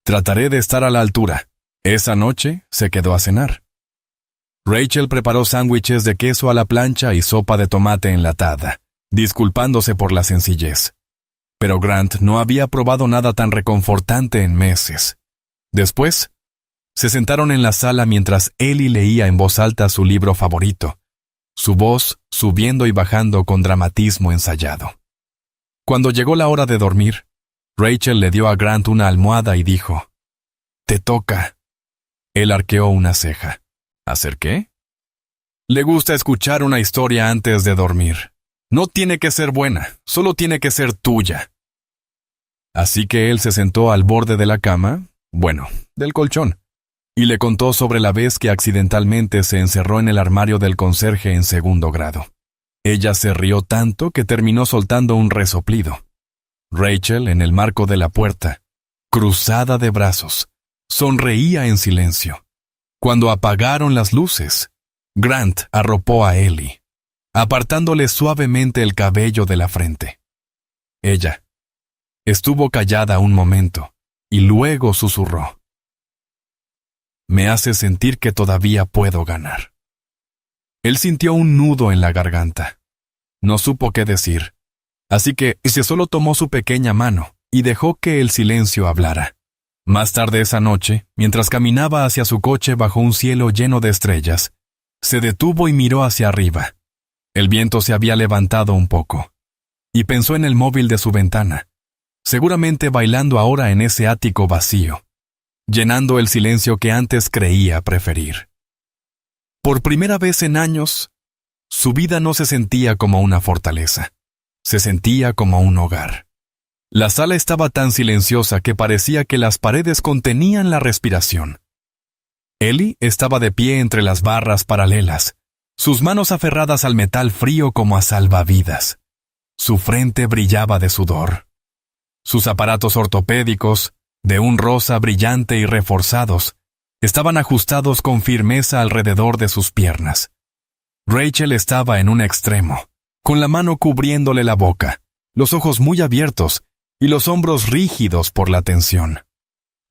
Trataré de estar a la altura. Esa noche se quedó a cenar. Rachel preparó sándwiches de queso a la plancha y sopa de tomate enlatada, disculpándose por la sencillez. Pero Grant no había probado nada tan reconfortante en meses. Después, se sentaron en la sala mientras Ellie leía en voz alta su libro favorito, su voz subiendo y bajando con dramatismo ensayado. Cuando llegó la hora de dormir, Rachel le dio a Grant una almohada y dijo, «Te toca». Él arqueó una ceja. ¿Hacer qué? Le gusta escuchar una historia antes de dormir. No tiene que ser buena, solo tiene que ser tuya. Así que él se sentó al borde de la cama, del colchón, y le contó sobre la vez que accidentalmente se encerró en el armario del conserje en segundo grado. Ella se rió tanto que terminó soltando un resoplido. Rachel, en el marco de la puerta, cruzada de brazos, sonreía en silencio. Cuando apagaron las luces, Grant arropó a Ellie, apartándole suavemente el cabello de la frente. Ella estuvo callada un momento y luego susurró, «Me hace sentir que todavía puedo ganar». Él sintió un nudo en la garganta. No supo qué decir, así que solo tomó su pequeña mano y dejó que el silencio hablara. Más tarde esa noche, mientras caminaba hacia su coche bajo un cielo lleno de estrellas, se detuvo y miró hacia arriba. El viento se había levantado un poco, y pensó en el móvil de su ventana, seguramente bailando ahora en ese ático vacío, llenando el silencio que antes creía preferir. Por primera vez en años, su vida no se sentía como una fortaleza, se sentía como un hogar. La sala estaba tan silenciosa que parecía que las paredes contenían la respiración. Ellie estaba de pie entre las barras paralelas, sus manos aferradas al metal frío como a salvavidas. Su frente brillaba de sudor. Sus aparatos ortopédicos, de un rosa brillante y reforzados, estaban ajustados con firmeza alrededor de sus piernas. Rachel estaba en un extremo, con la mano cubriéndole la boca, los ojos muy abiertos y los hombros rígidos por la tensión.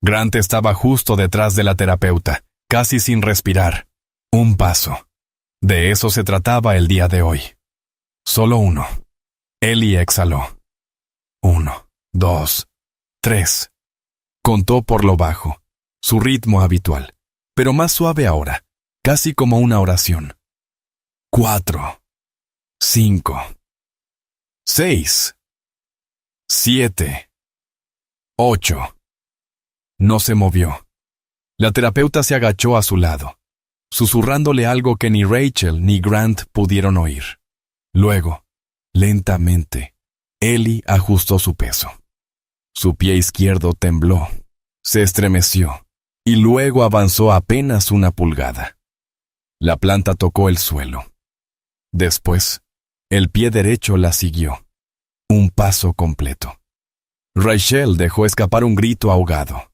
Grant estaba justo detrás de la terapeuta, casi sin respirar. Un paso. De eso se trataba el día de hoy. Solo uno. Ellie exhaló. 1, 2, 3. Contó por lo bajo, su ritmo habitual, pero más suave ahora, casi como una oración. 4, 5, 6, 7, 8. No se movió. La terapeuta se agachó a su lado, susurrándole algo que ni Rachel ni Grant pudieron oír. Luego, lentamente, Ellie ajustó su peso. Su pie izquierdo tembló, se estremeció, y luego avanzó apenas una pulgada. La planta tocó el suelo. Después, el pie derecho la siguió. Un paso completo. Rachel dejó escapar un grito ahogado.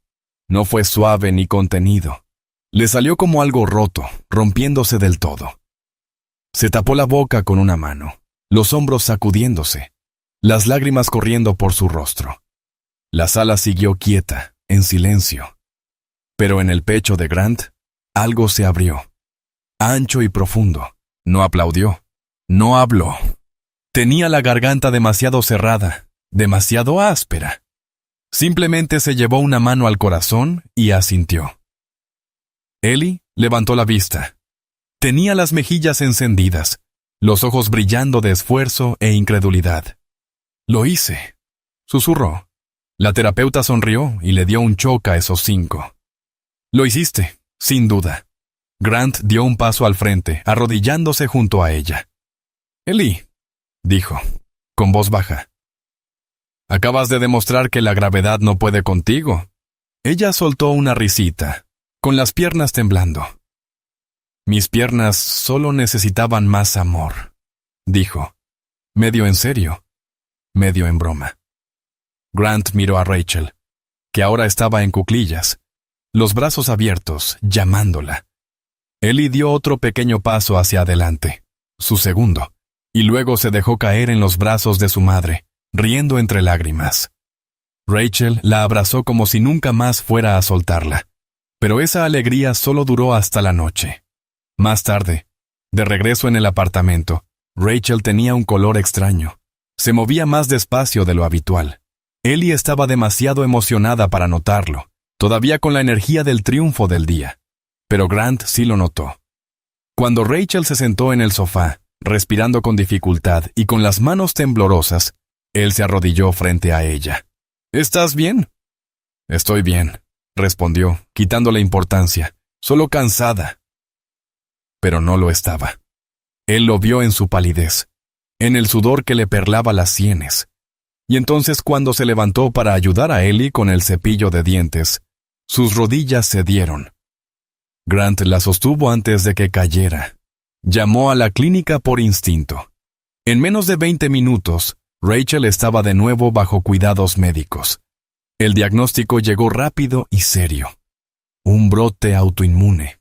No fue suave ni contenido. Le salió como algo roto, rompiéndose del todo. Se tapó la boca con una mano, los hombros sacudiéndose, las lágrimas corriendo por su rostro. La sala siguió quieta, en silencio. Pero en el pecho de Grant, algo se abrió. Ancho y profundo. No aplaudió. No habló. Tenía la garganta demasiado cerrada, demasiado áspera. Simplemente se llevó una mano al corazón y asintió. Ellie levantó la vista. Tenía las mejillas encendidas, los ojos brillando de esfuerzo e incredulidad. «Lo hice», susurró. La terapeuta sonrió y le dio un choque a esos 5. «Lo hiciste, sin duda». Grant dio un paso al frente, arrodillándose junto a ella. «Ellie», dijo, con voz baja, «acabas de demostrar que la gravedad no puede contigo». Ella soltó una risita, con las piernas temblando. «Mis piernas solo necesitaban más amor», dijo, medio en serio, medio en broma. Grant miró a Rachel, que ahora estaba en cuclillas, los brazos abiertos, llamándola. Ellie dio otro pequeño paso hacia adelante, su segundo, y luego se dejó caer en los brazos de su madre, riendo entre lágrimas. Rachel la abrazó como si nunca más fuera a soltarla. Pero esa alegría solo duró hasta la noche. Más tarde, de regreso en el apartamento, Rachel tenía un color extraño. Se movía más despacio de lo habitual. Ellie estaba demasiado emocionada para notarlo, todavía con la energía del triunfo del día. Pero Grant sí lo notó. Cuando Rachel se sentó en el sofá, respirando con dificultad y con las manos temblorosas, él se arrodilló frente a ella. ¿Estás bien? Estoy bien, respondió, quitándole importancia, solo cansada. Pero no lo estaba. Él lo vio en su palidez, en el sudor que le perlaba las sienes. Y entonces cuando se levantó para ayudar a Ellie con el cepillo de dientes, sus rodillas cedieron. Grant la sostuvo antes de que cayera. Llamó a la clínica por instinto. En menos de 20 minutos, Rachel estaba de nuevo bajo cuidados médicos. El diagnóstico llegó rápido y serio. Un brote autoinmune.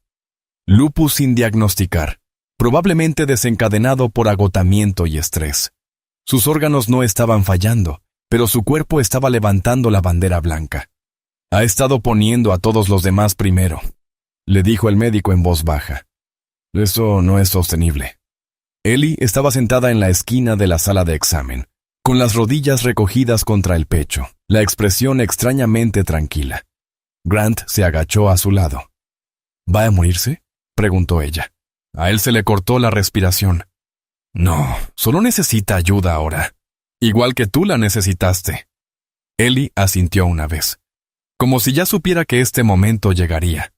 Lupus sin diagnosticar, probablemente desencadenado por agotamiento y estrés. Sus órganos no estaban fallando, pero su cuerpo estaba levantando la bandera blanca. Ha estado poniendo a todos los demás primero, le dijo el médico en voz baja. Eso no es sostenible. Ellie estaba sentada en la esquina de la sala de examen, con las rodillas recogidas contra el pecho, la expresión extrañamente tranquila. Grant se agachó a su lado. ¿Va a morirse?, preguntó ella. A él se le cortó la respiración. No, solo necesita ayuda ahora. Igual que tú la necesitaste. Ellie asintió una vez, como si ya supiera que este momento llegaría.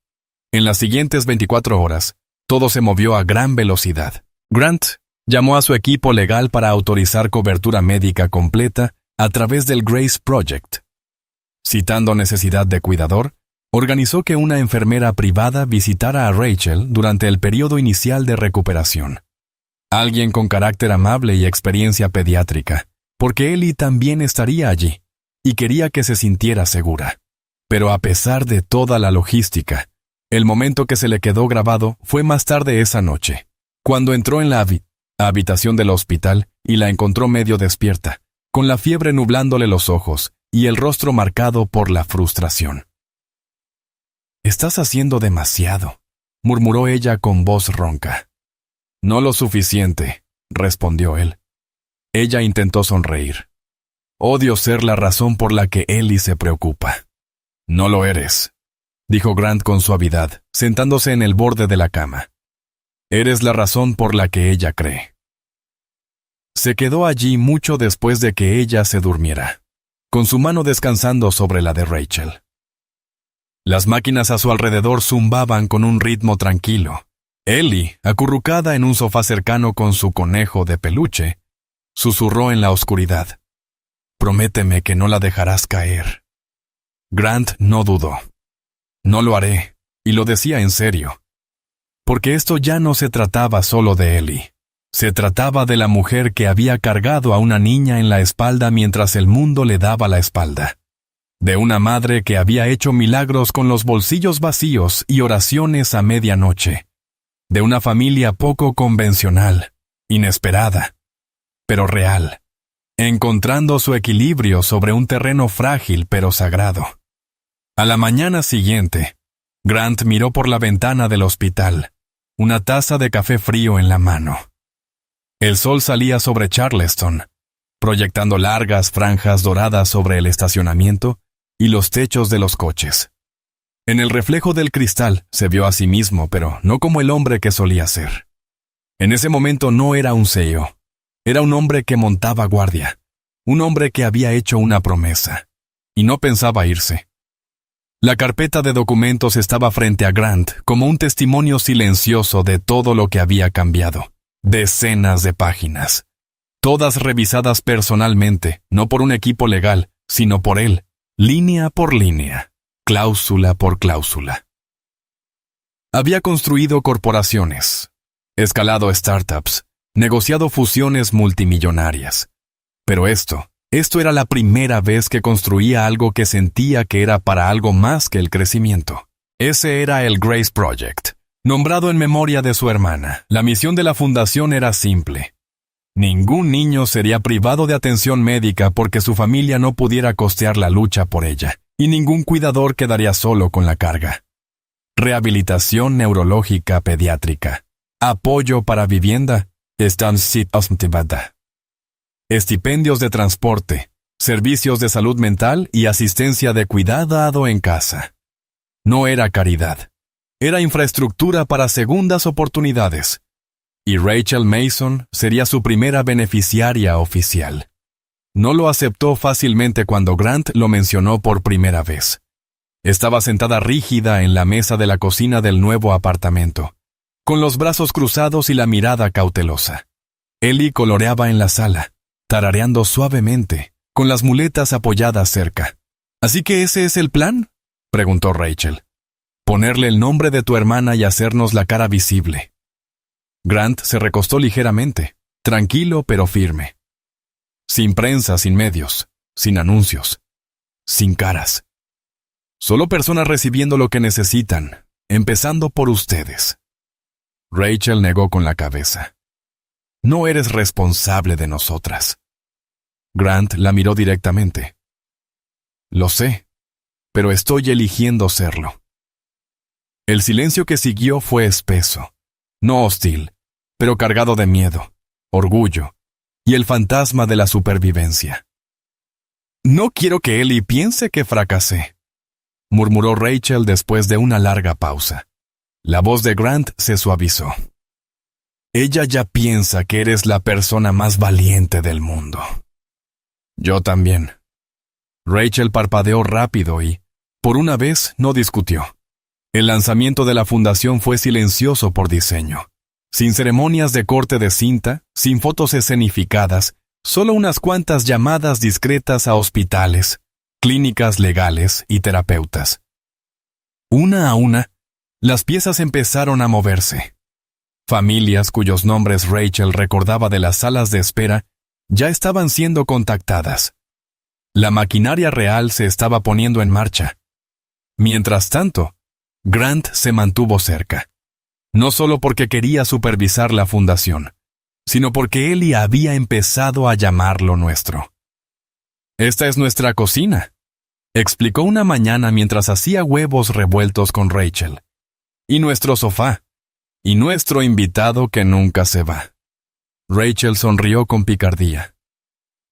En las siguientes 24 horas, todo se movió a gran velocidad. Grant llamó a su equipo legal para autorizar cobertura médica completa a través del Grace Project. Citando necesidad de cuidador, organizó que una enfermera privada visitara a Rachel durante el periodo inicial de recuperación. Alguien con carácter amable y experiencia pediátrica, porque Ellie también estaría allí, y quería que se sintiera segura. Pero a pesar de toda la logística, el momento que se le quedó grabado fue más tarde esa noche, cuando entró en la habitación del hospital y la encontró medio despierta, con la fiebre nublándole los ojos y el rostro marcado por la frustración. «Estás haciendo demasiado», murmuró ella con voz ronca. «No lo suficiente», respondió él. Ella intentó sonreír. «Odio ser la razón por la que Ellie se preocupa». «No lo eres», dijo Grant con suavidad, sentándose en el borde de la cama. «Eres la razón por la que ella cree». Se quedó allí mucho después de que ella se durmiera, con su mano descansando sobre la de Rachel. Las máquinas a su alrededor zumbaban con un ritmo tranquilo. Ellie, acurrucada en un sofá cercano con su conejo de peluche, susurró en la oscuridad. «Prométeme que no la dejarás caer». Grant no dudó. «No lo haré», y lo decía en serio. Porque esto ya no se trataba solo de Ellie. Se trataba de la mujer que había cargado a una niña en la espalda mientras el mundo le daba la espalda. De una madre que había hecho milagros con los bolsillos vacíos y oraciones a medianoche. De una familia poco convencional, inesperada, pero real, encontrando su equilibrio sobre un terreno frágil pero sagrado. A la mañana siguiente, Grant miró por la ventana del hospital, una taza de café frío en la mano. El sol salía sobre Charleston, proyectando largas franjas doradas sobre el estacionamiento y los techos de los coches. En el reflejo del cristal se vio a sí mismo, pero no como el hombre que solía ser. En ese momento no era un CEO, era un hombre que montaba guardia, un hombre que había hecho una promesa, y no pensaba irse. La carpeta de documentos estaba frente a Grant como un testimonio silencioso de todo lo que había cambiado. Decenas de páginas, todas revisadas personalmente, no por un equipo legal, sino por él, línea por línea, cláusula por cláusula. Había construido corporaciones, escalado startups, negociado fusiones multimillonarias. Pero esto era la primera vez que construía algo que sentía que era para algo más que el crecimiento. Ese era el Grace Project. Nombrado en memoria de su hermana, la misión de la fundación era simple: Ningún niño sería privado de atención médica porque su familia no pudiera costear la lucha por ella, y ningún cuidador quedaría solo con la carga. Rehabilitación neurológica pediátrica. Apoyo para vivienda. Estipendios de transporte, servicios de salud mental y asistencia de cuidado en casa. No era caridad. Era infraestructura para segundas oportunidades. Y Rachel Mason sería su primera beneficiaria oficial. No lo aceptó fácilmente cuando Grant lo mencionó por primera vez. Estaba sentada rígida en la mesa de la cocina del nuevo apartamento, con los brazos cruzados y la mirada cautelosa. Ellie coloreaba en la sala, tarareando suavemente, con las muletas apoyadas cerca. ¿Así que ese es el plan?, preguntó Rachel. Ponerle el nombre de tu hermana y hacernos la cara visible. Grant se recostó ligeramente, tranquilo pero firme. Sin prensa, sin medios, sin anuncios, sin caras. Solo personas recibiendo lo que necesitan, empezando por ustedes. Rachel negó con la cabeza. No eres responsable de nosotras. Grant la miró directamente. Lo sé, pero estoy eligiendo serlo. El silencio que siguió fue espeso, no hostil, pero cargado de miedo, orgullo y el fantasma de la supervivencia. No quiero que Ellie piense que fracasé, murmuró Rachel después de una larga pausa. La voz de Grant se suavizó. Ella ya piensa que eres la persona más valiente del mundo. Yo también. Rachel parpadeó rápido y, por una vez, no discutió. El lanzamiento de la fundación fue silencioso por diseño. Sin ceremonias de corte de cinta, sin fotos escenificadas, solo unas cuantas llamadas discretas a hospitales, clínicas legales y terapeutas. Una a una, las piezas empezaron a moverse. Familias cuyos nombres Rachel recordaba de las salas de espera ya estaban siendo contactadas. La maquinaria real se estaba poniendo en marcha. Mientras tanto, Grant se mantuvo cerca. No solo porque quería supervisar la fundación, sino porque Ellie había empezado a llamarlo nuestro. Esta es nuestra cocina, explicó una mañana mientras hacía huevos revueltos con Rachel. Y nuestro sofá. Y nuestro invitado que nunca se va. Rachel sonrió con picardía.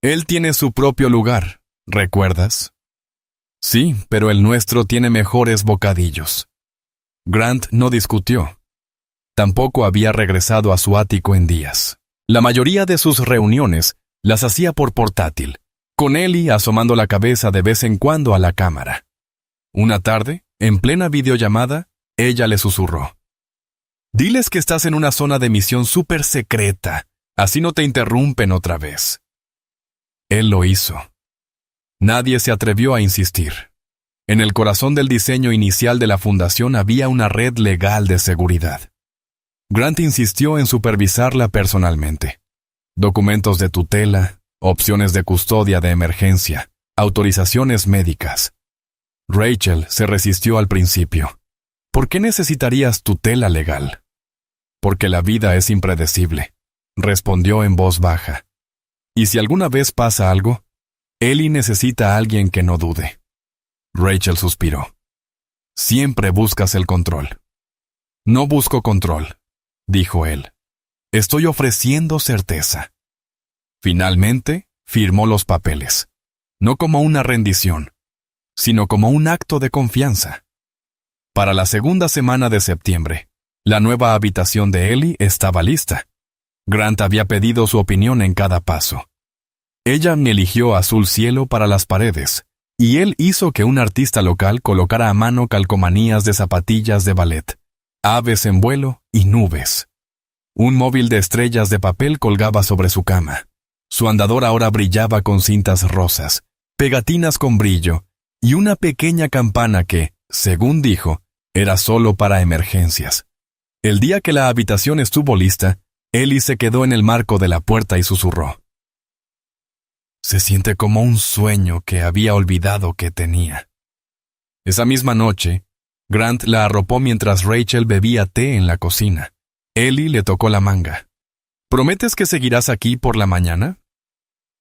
Él tiene su propio lugar, ¿recuerdas? Sí, pero el nuestro tiene mejores bocadillos. Grant no discutió. Tampoco había regresado a su ático en días. La mayoría de sus reuniones las hacía por portátil, con Ellie asomando la cabeza de vez en cuando a la cámara. Una tarde, en plena videollamada, ella le susurró. Diles que estás en una zona de misión súper secreta, así no te interrumpen otra vez. Él lo hizo. Nadie se atrevió a insistir. En el corazón del diseño inicial de la fundación había una red legal de seguridad. Grant insistió en supervisarla personalmente. Documentos de tutela, opciones de custodia de emergencia, autorizaciones médicas. Rachel se resistió al principio. ¿Por qué necesitarías tutela legal? Porque la vida es impredecible, respondió en voz baja. Y si alguna vez pasa algo, Ellie necesita a alguien que no dude. Rachel suspiró. Siempre buscas el control. No busco control, dijo él. Estoy ofreciendo certeza. Finalmente, firmó los papeles. No como una rendición, sino como un acto de confianza. Para la segunda semana de septiembre, la nueva habitación de Ellie estaba lista. Grant había pedido su opinión en cada paso. Ella eligió azul cielo para las paredes, y él hizo que un artista local colocara a mano calcomanías de zapatillas de ballet, aves en vuelo y nubes. Un móvil de estrellas de papel colgaba sobre su cama. Su andador ahora brillaba con cintas rosas, pegatinas con brillo, y una pequeña campana que, según dijo, era solo para emergencias. El día que la habitación estuvo lista, Ellie se quedó en el marco de la puerta y susurró. Se siente como un sueño que había olvidado que tenía. Esa misma noche, Grant la arropó mientras Rachel bebía té en la cocina. Ellie le tocó la manga. ¿Prometes que seguirás aquí por la mañana?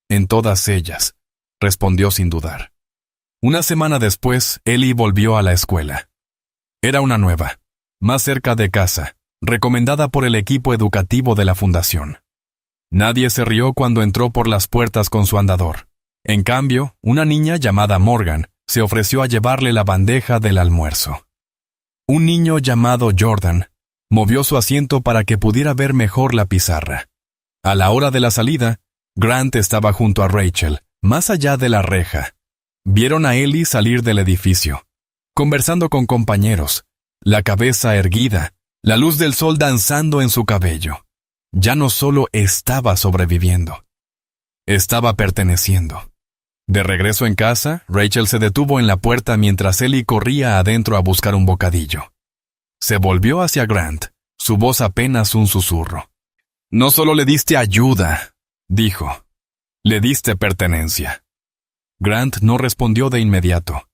En todas ellas, respondió sin dudar. Una semana después, Ellie volvió a la escuela. Era una nueva, más cerca de casa, recomendada por el equipo educativo de la fundación. Nadie se rió cuando entró por las puertas con su andador. En cambio, una niña llamada Morgan se ofreció a llevarle la bandeja del almuerzo. Un niño llamado Jordan movió su asiento para que pudiera ver mejor la pizarra. A la hora de la salida, Grant estaba junto a Rachel, más allá de la reja. Vieron a Ellie salir del edificio, conversando con compañeros, la cabeza erguida, la luz del sol danzando en su cabello. Ya no solo estaba sobreviviendo, estaba perteneciendo. De regreso en casa, Rachel se detuvo en la puerta mientras Ellie corría adentro a buscar un bocadillo. Se volvió hacia Grant, su voz apenas un susurro. «No solo le diste ayuda», dijo. «Le diste pertenencia». Grant no respondió de inmediato.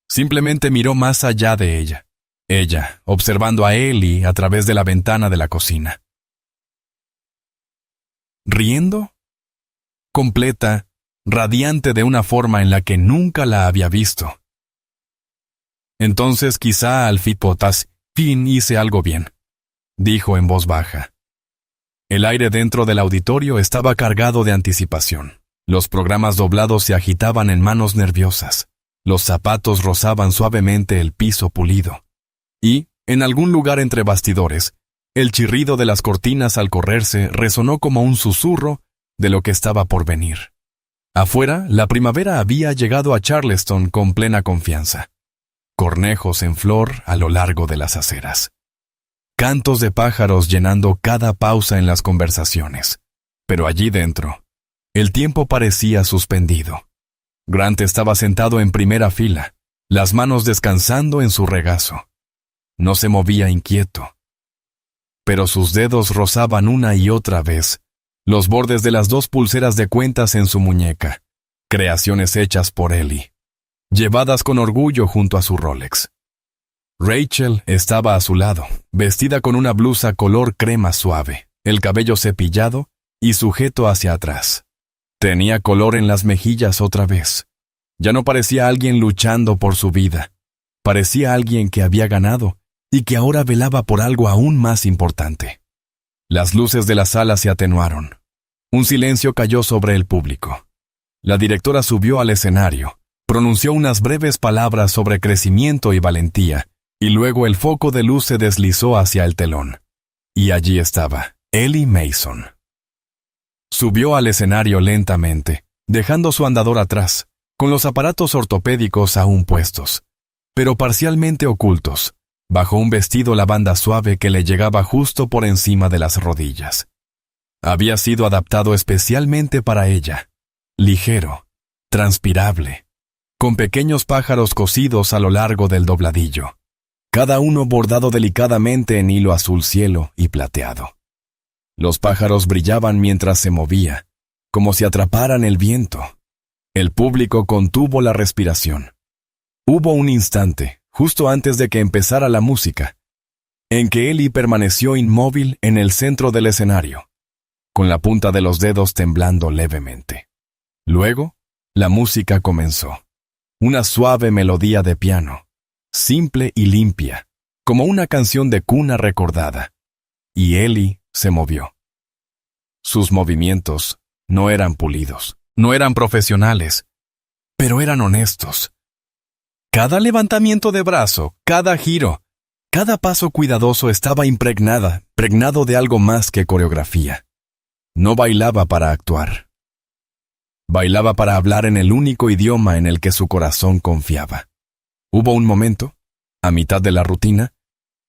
Simplemente miró más allá de ella. Ella, observando a Ellie a través de la ventana de la cocina. Riendo, completa, radiante de una forma en la que nunca la había visto. Entonces quizá al fin hice algo bien, dijo en voz baja. El aire dentro del auditorio estaba cargado de anticipación. Los programas doblados se agitaban en manos nerviosas. Los zapatos rozaban suavemente el piso pulido. Y, en algún lugar entre bastidores, el chirrido de las cortinas al correrse resonó como un susurro de lo que estaba por venir. Afuera, la primavera había llegado a Charleston con plena confianza. Cornejos en flor a lo largo de las aceras. Cantos de pájaros llenando cada pausa en las conversaciones. Pero allí dentro, el tiempo parecía suspendido. Grant estaba sentado en primera fila, las manos descansando en su regazo. No se movía inquieto. Pero sus dedos rozaban una y otra vez los bordes de las 2 pulseras de cuentas en su muñeca, creaciones hechas por Ellie, llevadas con orgullo junto a su Rolex. Rachel estaba a su lado, vestida con una blusa color crema suave, el cabello cepillado y sujeto hacia atrás. Tenía color en las mejillas otra vez. Ya no parecía alguien luchando por su vida. Parecía alguien que había ganado y que ahora velaba por algo aún más importante. Las luces de la sala se atenuaron. Un silencio cayó sobre el público. La directora subió al escenario, pronunció unas breves palabras sobre crecimiento y valentía, y luego el foco de luz se deslizó hacia el telón. Y allí estaba, Ellie Mason. Subió al escenario lentamente, dejando su andador atrás, con los aparatos ortopédicos aún puestos, pero parcialmente ocultos, bajo un vestido lavanda suave que le llegaba justo por encima de las rodillas. Había sido adaptado especialmente para ella, ligero, transpirable, con pequeños pájaros cosidos a lo largo del dobladillo, cada uno bordado delicadamente en hilo azul cielo y plateado. Los pájaros brillaban mientras se movía, como si atraparan el viento. El público contuvo la respiración. Hubo un instante, justo antes de que empezara la música, en que Ellie permaneció inmóvil en el centro del escenario, con la punta de los dedos temblando levemente. Luego, la música comenzó. Una suave melodía de piano, simple y limpia, como una canción de cuna recordada. Y Ellie se movió. Sus movimientos no eran pulidos, no eran profesionales, pero eran honestos. Cada levantamiento de brazo, cada giro, cada paso cuidadoso estaba pregnado de algo más que coreografía. No bailaba para actuar. Bailaba para hablar en el único idioma en el que su corazón confiaba. Hubo un momento, a mitad de la rutina,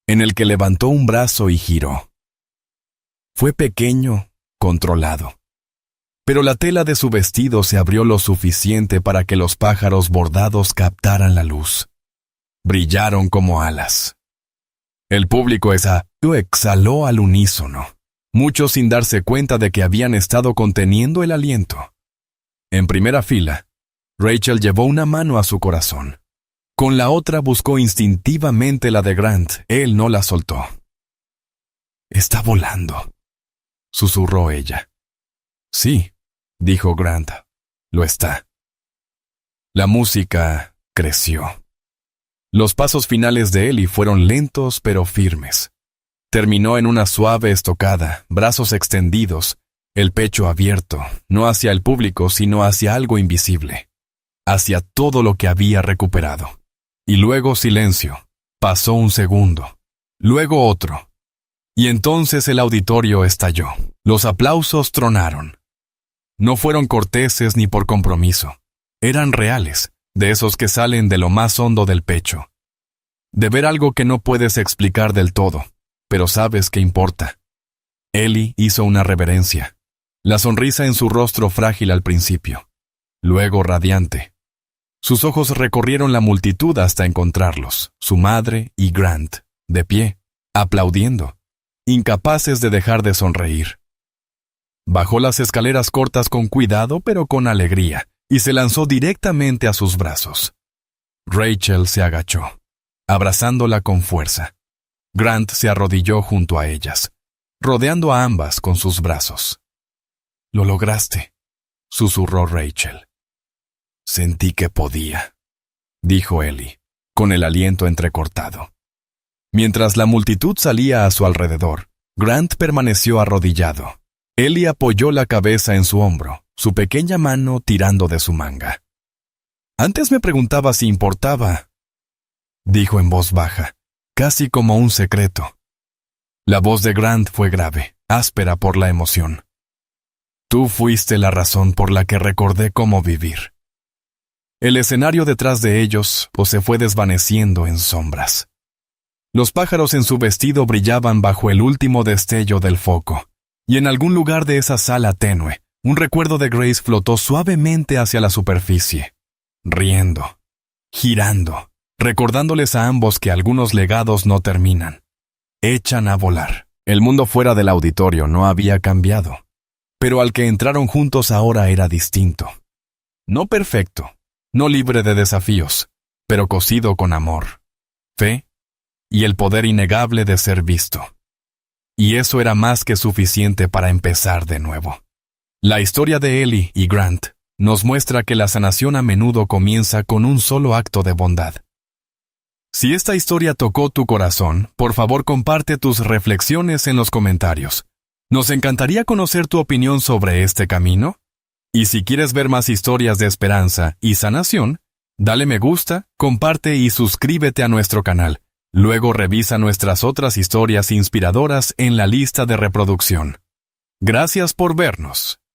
en el que levantó un brazo y giró. Fue pequeño, controlado. Pero la tela de su vestido se abrió lo suficiente para que los pájaros bordados captaran la luz. Brillaron como alas. El público exhaló al unísono, muchos sin darse cuenta de que habían estado conteniendo el aliento. En primera fila, Rachel llevó una mano a su corazón. Con la otra buscó instintivamente la de Grant. Él no la soltó. Está volando. susurró ella. Sí, dijo Grant, lo está. La música creció. Los pasos finales de Ellie fueron lentos pero firmes. Terminó en una suave estocada, brazos extendidos, el pecho abierto, no hacia el público, sino hacia algo invisible, hacia todo lo que había recuperado. Y luego silencio. Pasó un segundo, luego otro. Y entonces el auditorio estalló. Los aplausos tronaron. No fueron corteses ni por compromiso. Eran reales, de esos que salen de lo más hondo del pecho. De ver algo que no puedes explicar del todo, pero sabes que importa. Ellie hizo una reverencia. La sonrisa en su rostro frágil al principio, luego radiante. Sus ojos recorrieron la multitud hasta encontrarlos, su madre y Grant, de pie, aplaudiendo, incapaces de dejar de sonreír. Bajó las escaleras cortas con cuidado pero con alegría, y se lanzó directamente a sus brazos. Rachel se agachó, abrazándola con fuerza. Grant se arrodilló junto a ellas, rodeando a ambas con sus brazos. «Lo lograste», susurró Rachel. «Sentí que podía», dijo Ellie, con el aliento entrecortado. Mientras la multitud salía a su alrededor, Grant permaneció arrodillado. Ellie apoyó la cabeza en su hombro, su pequeña mano tirando de su manga. «Antes me preguntaba si importaba», dijo en voz baja, casi como un secreto. La voz de Grant fue grave, áspera por la emoción. «Tú fuiste la razón por la que recordé cómo vivir». El escenario detrás de ellos se fue desvaneciendo en sombras. Los pájaros en su vestido brillaban bajo el último destello del foco, y en algún lugar de esa sala tenue, un recuerdo de Grace flotó suavemente hacia la superficie, riendo, girando, recordándoles a ambos que algunos legados no terminan. Echan a volar. El mundo fuera del auditorio no había cambiado, pero al que entraron juntos ahora era distinto. No perfecto, no libre de desafíos, pero cosido con amor, fe y el poder innegable de ser visto. Y eso era más que suficiente para empezar de nuevo. La historia de Ellie y Grant nos muestra que la sanación a menudo comienza con un solo acto de bondad. Si esta historia tocó tu corazón, por favor comparte tus reflexiones en los comentarios. Nos encantaría conocer tu opinión sobre este camino. Y si quieres ver más historias de esperanza y sanación, dale me gusta, comparte y suscríbete a nuestro canal. Luego revisa nuestras otras historias inspiradoras en la lista de reproducción. Gracias por vernos.